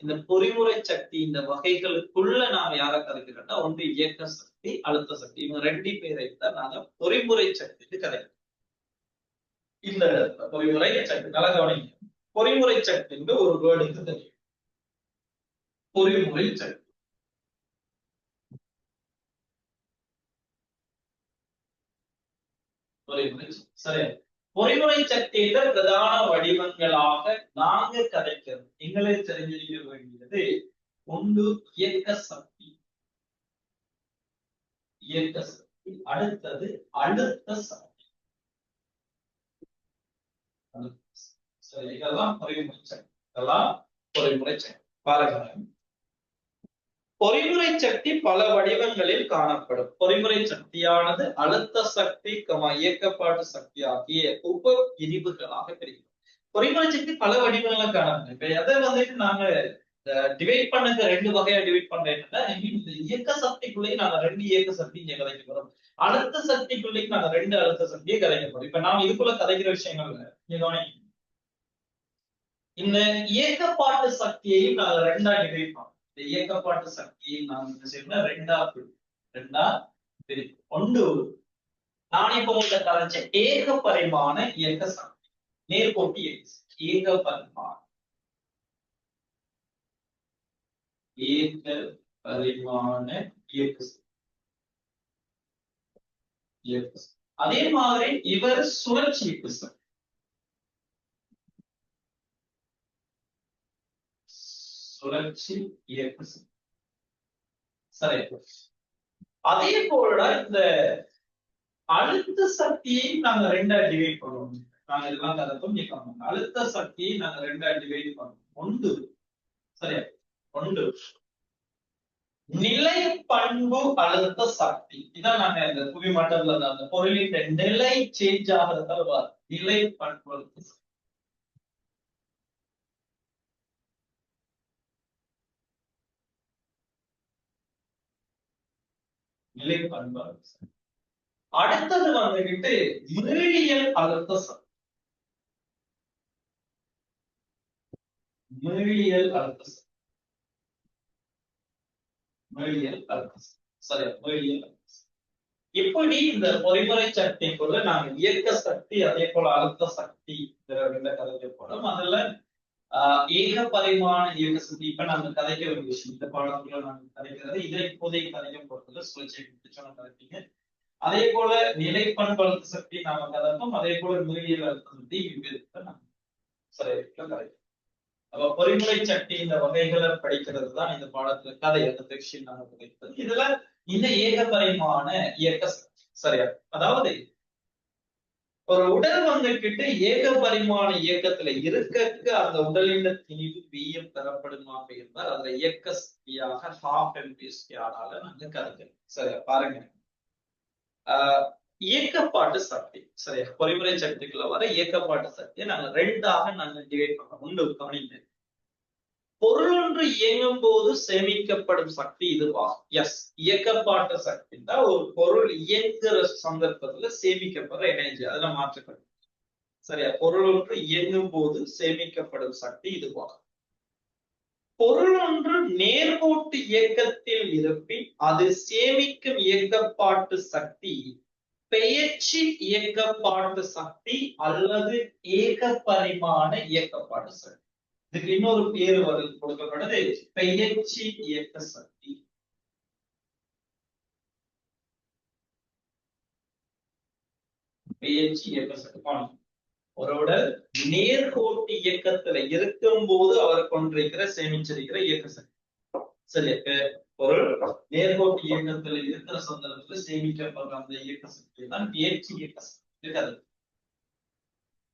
S1: இந்த பொறிமுறை சக்தி இந்த வகைகளுக்குள்ள நாம யார கதைக்கிறோம்னா ஒன்று இயக்க சக்தி, அழுத்த சக்தி. இவங்க 2 பேரை தான் நாங்க பொறிமுறை சக்திக்கு கதைக்கிறோம். இந்த பொறிமுறை சக்தி நல்லா கவனிங்க. பொறிமுறை சக்தி ஒரு வேர்டுக்கு தெரியும். பொறிமுறை சக்தி சரி, பொறிமுறை சக்தியில பிரதான வடிவங்களாக நாங்க கதைக்கிறோம். எங்களே தெரிஞ்சிருக்க வேண்டியது ஒன்று இயக்க சக்தி, அடுத்தது அழுத்த சக்தி. சரி, இதெல்லாம் பொறிமுறை சக்தி. பாருங்க, பொறிமுறை சக்தி பல வடிவங்களில் காணப்படும். பொறிமுறை சக்தியானது அழுத்த சக்தி, இயக்கப்பாட்டு சக்தி ஆகிய உப பிரிவுகளாக பிரிக்கும். பொறிமுறை சக்தி பல வடிவங்கள காணப்படும். இப்ப எதை வந்துட்டு நாங்க டிவைட் பண்ணது 2 வகையா டிவைட் பண்றேன்னா, இந்த இயக்க சக்திக்குள்ளேயே நாங்க 2 இயக்க சக்தி இங்க கதைக்க போறோம். அழுத்த சக்திக்குள்ளேயும் நாங்க 2 அழுத்த சக்தியை கதைக்க போறோம். இப்ப நாம் இதுக்குள்ள கதைக்கிற விஷயங்கள்ல இந்த இயக்கப்பாட்டு சக்தியையும் நாங்க 2ஆ டிவைட் பண்ணோம். இந்த இயக்கப்பாட்டு சக்தியை நாங்க என்ன செய்யணும் 2ஆ பிரிப்போம். ஒன்று நான் இப்ப உங்களை கதைச்ச ஏக பரிமாண இயக்க சக்தி, நேர்கோட்டு ஏக பரிமாண இயக்க சக்தி. அதே மாதிரி இவர் சுழற்சி இயக்க சக்தி, சுழற்சி இயக்க சக்தி. சரி, அதே போல இந்த அழுத்த சக்தியை நாங்க 2ஆ டிவைட் பண்ணுவோம். நாங்க இதெல்லாம் கதைப்போம் கேட்கணும். அழுத்த சக்தியை நாங்க 2ஆ டிவைட் பண்ணுவோம். ஒன்று சரியா, ஒன்று நிலை பண்பு அழுத்த சக்தி. இதான் நாங்க இந்த புவி மண்டல அந்த பொருளின் நிலை சேஞ்ச் ஆகிறதால நிலை பண்பு அழுத்த சக்தி. நிலை பண்பு அழுத்த சக்தி. அடுத்தது வந்துகிட்டு மீளியல் அழுத்த சக்தி. மீளியல் அழுத்த சக்தி, மீளியல் அழுத்த சக்தி. சரியா, மீளியல் அழுத்த சக்தி. இப்படி இந்த பொறிமுறை சக்திக்குள்ள நாங்க இயக்க சக்தி அதே போல அழுத்த சக்தி கதைக்க போறோம். அதுல ஏக பரிமாண இயக்க சக்தி இப்ப நாங்க கதைக்க வேண்டிய விஷயம். இந்த பாடத்துல நாங்க கதைக்கிறது இதை இப்போதைக்கு கதைக்க போறதுல சுழற்சியை கதைப்பீங்க. அதே போல நிலை பண்பு அழுத்த சக்தி நாம கதைப்போம். அதே போல மீளியல் அழுத்த சக்தி நாங்க கதைப்போம். அப்ப பொறிமுறை சக்தி இந்த வகைகளை படிக்கிறது தான் இந்த பாடத்துல கதை அந்த செக்ஷன் நாங்க படிக்கிறது. இதுல இந்த ஏக பரிமாண இயக்க சக்தி சரியா, அதாவது ஒரு உடல் வந்துகிட்டு ஏக பரிமாண இயக்கத்துல இருக்க அந்த உடலின் திணிவு வீயம் பெறப்படுமாக இருந்தால் அதுல இயக்க சக்தியாக ஹாஃப் எம்பிஸ்கியானால நாங்க கருதுறோம். சரியா, பாருங்க இயக்கப்பாட்டு சக்தி சரியா, பொறிமுறை சக்திக்குள்ள வர இயக்கப்பாட்டு சக்தியை நாங்க 2ஆக நாங்க டிவைட் பண்றோம். ஒன்று கவனிங்க, பொருள் ஒன்று இயங்கும் போது சேமிக்கப்படும் சக்தி இதுவா? எஸ், இயக்கப்பாட்டு சக்தி தான் ஒரு பொருள் இயங்குற சந்தர்ப்பத்துல சேமிக்கப்படுற எனர்ஜி, அதுல மாற்றப்படும். சரியா, பொருள் ஒன்று இயங்கும் போது சேமிக்கப்படும் சக்தி இதுவா? பொருள் ஒன்று நேர்கோட்டு இயக்கத்தில் இருப்பின் அது சேமிக்கும் இயக்கப்பாட்டு சக்தி பெயர்ச்சி இயக்கப்பாட்டு சக்தி அல்லது ஏக பரிமாண இயக்கப்பாட்டு சக்தி. இதுக்கு இன்னொரு பேரு கொடுக்கப்படுது பெயர்ச்சி இயக்க சக்தி. பெயர்ச்சி இயக்க சக்தி ஒரு உடல் நேர்கோட்டு இயக்கத்துல இருக்கும் போது அவர் கொண்டிருக்கிற சேமிச்சிருக்கிற இயக்க சக்தி. சரி, பொருள் நேர்கோட்டு இயக்கத்துல இருக்கிற சந்தர்ப்பத்துல சேமிக்கப்படுற அந்த இயக்க சக்தி தான் பெயர்ச்சி இயக்க சக்தி.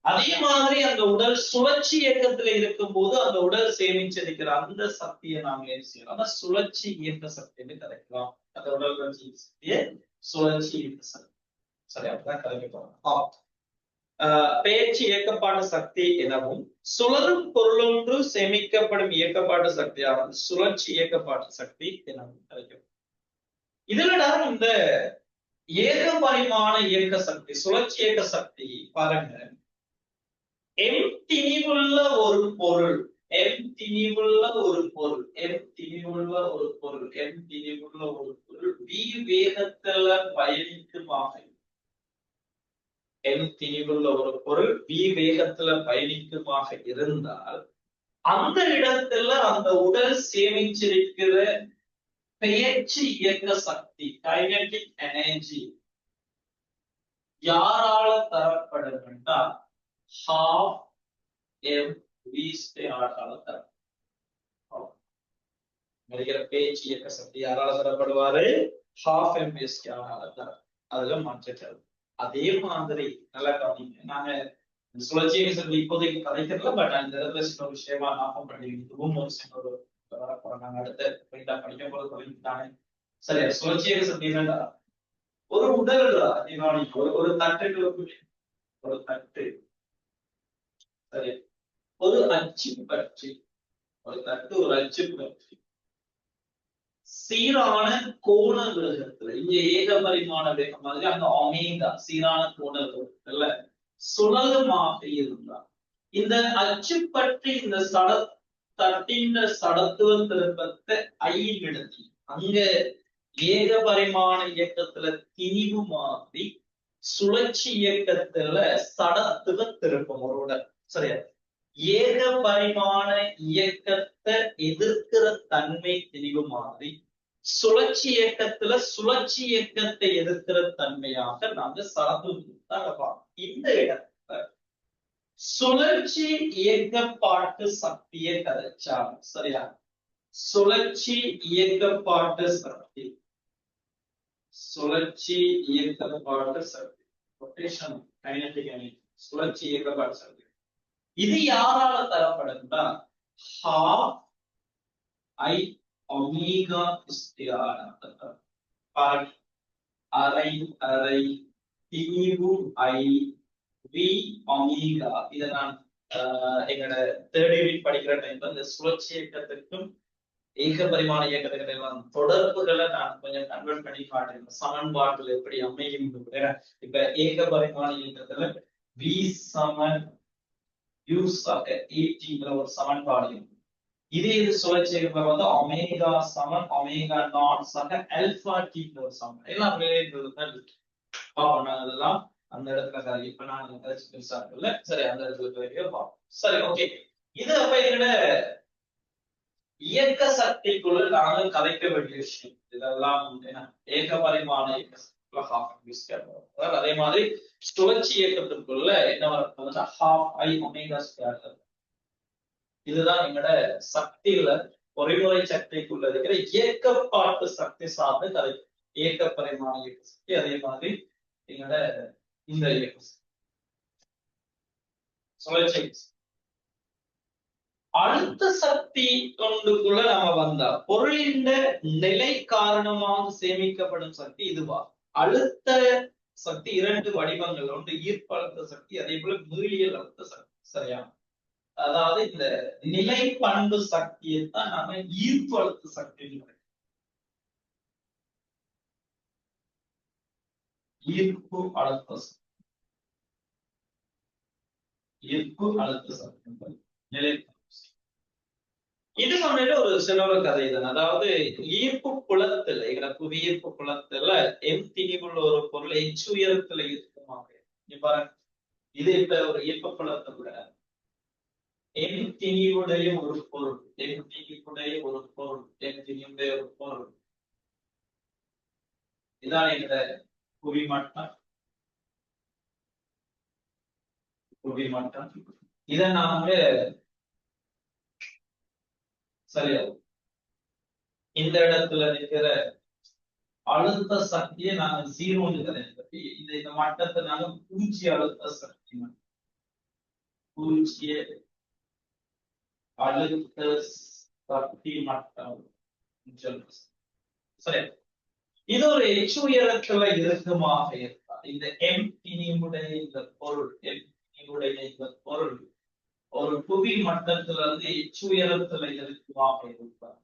S1: அதே மாதிரி அந்த உடல் சுழற்சி இயக்கத்துல இருக்கும் போது அந்த உடல் சேமிச்சிருக்கிற அந்த சக்தியை நாம என்ன செய்யலாம், சுழற்சி இயக்க சக்தின்னு கதைக்கலாம். அந்த உடல் சக்தியை சுழற்சி இயக்க சக்தி. சரி, அப்படிதான் கதைக்கப்படும். பெயர்ச்சி இயக்கப்பாட்டு சக்தி எனவும் சுழலும் பொருளொன்று சேமிக்கப்படும் இயக்கப்பாட்டு சக்தியானது சுழற்சி இயக்கப்பாட்டு சக்தி எனவும் கதைக்கப்படும். இதுலடா இந்த ஏக பரிமாண இயக்க சக்தி சுழற்சி இயக்க சக்தி பாருங்க, எம் திணிவுள்ள ஒரு பொருள், எம் திணிவுள்ள ஒரு பொருள், எம் திணிவுள்ள ஒரு பொருள், எம் திணிவுள்ள ஒரு பொருள் வி வேகத்துல பயணிக்குமாக, எம் திணிவுள்ள ஒரு பொருள் வி வேகத்துல பயணிக்குமாக இருந்தால் அந்த இடத்துல அந்த உடல் சேமிச்சிருக்கிற பெயர்ச்சி இயக்க சக்தி கைனடிக் எனர்ஜி யாரால தரப்படும் என்றால் half mv ஸ்கொயரால தரப்படும். பேச்சு இயக்க சக்தி யாரால தரப்படுவாரு? half mv ஸ்கொயரால தரப்படும். அதுல மாற்றம். அதே மாதிரி நல்லா கவனிங்க, நாங்க சுழற்சி இயக்க சக்தி இப்போதைக்கு கதைக்கிறதுல பட் அந்த இடத்துல சின்ன விஷயமா ஞாபகம் பண்ணி இதுவும் ஒரு சின்ன நாங்க அடுத்த படிக்கும் போது சொல்லிட்டாங்க. சரியா, சுழற்சி இயக்க சக்தி என்னடா ஒரு உடல் ஒரு தட்டுகளுக்கு ஒரு தட்டு, சரி, ஒரு அச்சு பற்றி ஒரு தட்டு ஒரு அச்சு பற்றி சீரான கோண வேகத்துல இங்க ஏகபரிமாண வேகம் மாதிரி அந்த ஒமேகா சீரான கோண வேகத்துல சுழலுமாக இருந்தார். இந்த அச்சு பற்றி இந்த தட்டின் சடத்துவ திருப்பத்தை ஐயிடத்தி அங்க ஏகபரிமாண இயக்கத்துல திணிவு மாதிரி சுழற்சி இயக்கத்துல சடத்துவ திருப்பம் ஒரு சரியா ஏக பரிமாண இயக்கத்தை எதிர்க்கிற தன்மை திணிவு மாதிரி சுழற்சி இயக்கத்துல சுழற்சி இயக்கத்தை எதிர்க்கிற தன்மையாக நாங்க சடத்துவம் இந்த இடத்துல சுழற்சி இயக்கப்பாட்டு சக்தியை கதைச்சாங்க சரியா சுழற்சி இயக்கப்பாட்டு சக்தி சுழற்சி இயக்கப்பாட்டு சக்தி ரொட்டேஷன் கைனடிக் எனர்ஜி சுழற்சி இயக்கப்பாட்டு சக்தி இது யாரால தரப்படுதுன்னா half I omega ஸ்திரான அரை அரை திணிவு I v omega இதை நான் எங்களோட தேர்ட் யூனிட் படிக்கிற டைம்ல இந்த சுழற்சி இயக்கத்துக்கும் ஏக பரிமாண இயக்கத்துக்கு தொடர்புகளை நான் கொஞ்சம் கன்வெர்ட் பண்ணி காட்டுறேன் சமன்பாட்டுல எப்படி அமையும் இப்ப ஏக பரிமாண இயக்கத்துல v சமன் ஒரு சமன்பாடு இதே இது சுழற்சி இயக்கம் வந்து ஒமேகா சமன் ஒமேகா நாட் சக ஆல்பா டி ஒரு சமன் எல்லாம் அதெல்லாம் அந்த இடத்துல இப்ப நான் பெருசா இருக்குல்ல சரி அந்த இடத்துல சரி ஓகே இது அப்ப என்னோட இயக்க சக்திக்குள்ள நாங்கள் கலைக்க வேண்டிய விஷயம் இதெல்லாம் ஏக பரிமாண அதே மாதிரி சுழற்சி இயக்கத்திற்குள்ள என்ன வரப்போகுதுன்னா ஹாஃப் ஐ ஒமேகா ஸ்கொயர் இதுதான் எங்களோட சக்தியில பொறிமுறை சக்திக்குள்ள இருக்கிற இயக்கப்பாட்டு சக்தி சார்ந்த கதை ஏக பரிமாண இயக்க சக்தி அதே மாதிரி எங்களோட இந்த இயக்க சுழற்சி அழுத்த சக்தி கொண்டுக்குள்ள நம்ம வந்தா பொருளின் நிலை காரணமாக சேமிக்கப்படும் சக்தி இதுவா அழுத்த சக்தி இரண்டு வடிவங்கள் ஒன்று ஈர்ப்பு அழுத்த சக்தி அதே போல மீளியல் அழுத்த சக்தி சரியா அதாவது இந்த நிலை பண்பு சக்தியை தான் நாம ஈர்ப்பு அழுத்த சக்தி ஈர்ப்பு அழுத்த சக்தி நிலை இது சொன்ன ஒரு சிலோர கதை தான் அதாவது ஈர்ப்பு புலத்துல புவியீர்ப்பு புலத்துல எம் திணிவுள்ள ஒரு பொருள் எச் உயரத்துல இருக்குமாக பாருங்க இது இப்ப ஒரு ஈர்ப்பு புலத்தை கூட எம் திணிவுடைய ஒரு பொருள் எம் திணிவுடைய ஒரு பொருள் எம் திணிவுடைய ஒரு பொருள் இதான் எங்க புவி மட்டம் இதை நாங்க சரியா இந்த இடத்துல இருக்கிற அழுத்த சக்தியை நாங்க ஜீரோன்னு கதை இந்த மட்டத்தை நாங்க பூஜ்ஜிய அழுத்த சக்தி பூஜ்ஜிய அழுத்த சக்தி மட்டம் சரி இது ஒரு எச் உயரத்துல இருக்குமாக இருந்தால் இந்த எம் திணிவுடைய இந்த பொருள் எம் திணிவுடைய இந்த பொருள் ஒரு புவி மட்டத்துல இருந்து எச் உயரத்துல இருக்குமாக இருப்பார்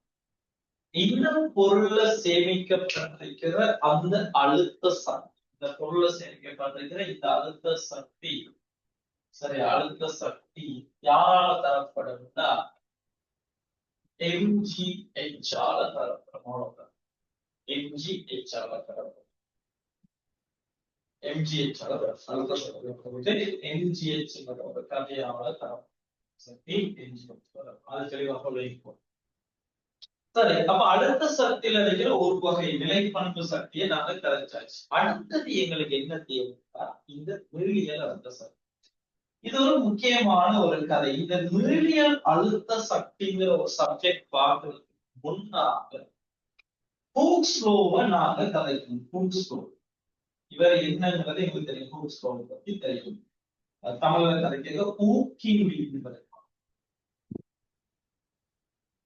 S1: இந்த பொருள்ல சேமிக்கப்பட்டிருக்கிற அந்த அழுத்த சக்தி இந்த பொருள்ல சேமிக்கப்பட்டிருக்கிற இந்த அழுத்த சக்தி சரி அழுத்த சக்தி யாரால தரப்படும்னா mgh ஆல தரப்படும் mgh ஆல தரப்படும் mgh ஆல அழுத்த mgh ஒரு கதையால தரப்படும் சக்தி அது தெளிவாக வைக்கும் சரி அப்ப அடுத்த சக்தியில இருக்கிற ஒரு வகை நிலை பண்பு சக்தியை நாங்க கரைச்சாச்சு அடுத்தது எங்களுக்கு என்ன தேவைன்னா இந்த மீளியல் அழுத்த சக்தி இது ஒரு முக்கியமான ஒரு கதை இந்த மீளியல் அழுத்த சக்திங்கிற ஒரு சப்ஜெக்ட் பார்க்கறதுக்கு முன்னாக ஹூக்ஸ் லோவை நாங்க கதைக்கணும் ஹூக்ஸ் லோ இவர் என்னங்கிறது எங்களுக்கு தெரியும் ஹூக்ஸ் லோவை பத்தி தெரியும் தமிழ்ல கதைக்க ஹூக்கின் விதி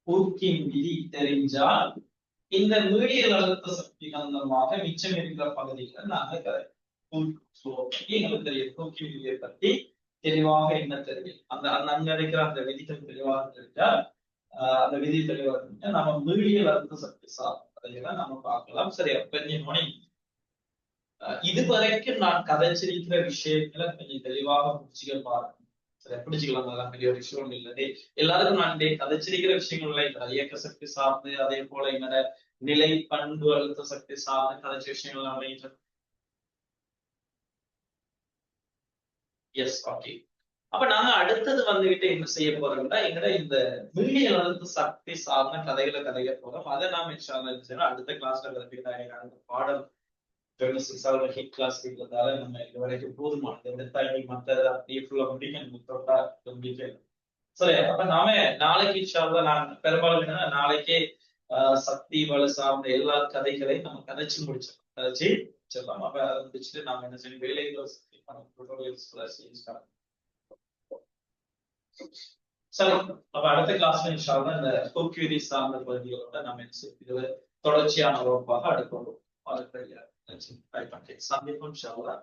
S1: ஹூக்கின் விதி தெரிஞ்சால் இந்த மீளியல் அழுத்த சக்தி காரணமாக மிச்சம் இருக்கிற பகுதிகளை நாங்க எங்களுக்கு தெரியும் ஹூக்கின் விதியை பத்தி தெளிவாக என்ன தெரியும் அந்த அங்க இருக்கிற அந்த விதிகள் தெளிவாக தெரிஞ்சால் அந்த விதி தெளிவாக தெரிஞ்சா நம்ம மீளியல் அழுத்த சக்தி சார்ந்த அதையெல்லாம் நம்ம பார்க்கலாம். சரி, அப்ப இதுவரைக்கும் நான் கதைச்சிருக்கிற விஷயங்களை கொஞ்சம் தெளிவாக புரிஞ்சுக்க பாருங்க. சரி, பிடிச்சுக்கலாம். அதெல்லாம் பெரிய ஒரு விஷயம் இல்லை. எல்லாருக்கும் நான் கதைச்சிருக்கிற விஷயங்கள்ல இயக்க சக்தி சார்ந்து, அதே போல என்னோட நிலை பண்பு அழுத்த சக்தி சார்ந்து கதைச்ச விஷயங்கள்லாம் எஸ், ஓகே. அப்ப நாங்க அடுத்தது வந்துகிட்டு என்ன செய்ய போறோம்னா, எங்கட இந்த மீடிய அழுத்த சக்தி சார்ந்த கதைகளை கதைக்க போறோம். அதை நாம அடுத்த கிளாஸ்ல அந்த பாடம் ஹிட் கிளாஸ் இருக்கிறதால நம்ம இது வரைக்கும் போதுமானது. எடுத்தாடி மற்றது அப்படியே ஃபுல்லா முடிக்க. சரி, அப்ப நாம நாளைக்கு இன்ஷால்லா நான் பெரும்பாலும் என்னன்னா நாளைக்கே சக்தி வலு சார்ந்த எல்லா கதைகளையும் நம்ம கதைச்சு முடிச்சிடலாம். அப்ப அதை முடிச்சுட்டு நாம என்ன செய்யணும், வேலைகளை சரி, அப்ப அடுத்த கிளாஸ்ல இன்ஷால்லா இந்த கோக்யூரி சார்ந்த பகுதிகளோட நம்ம என்ன செய்ய தொடர்ச்சியான வகுப்பாக அடுக்கணும். சந்திப்போம் இன்ஷால்லா.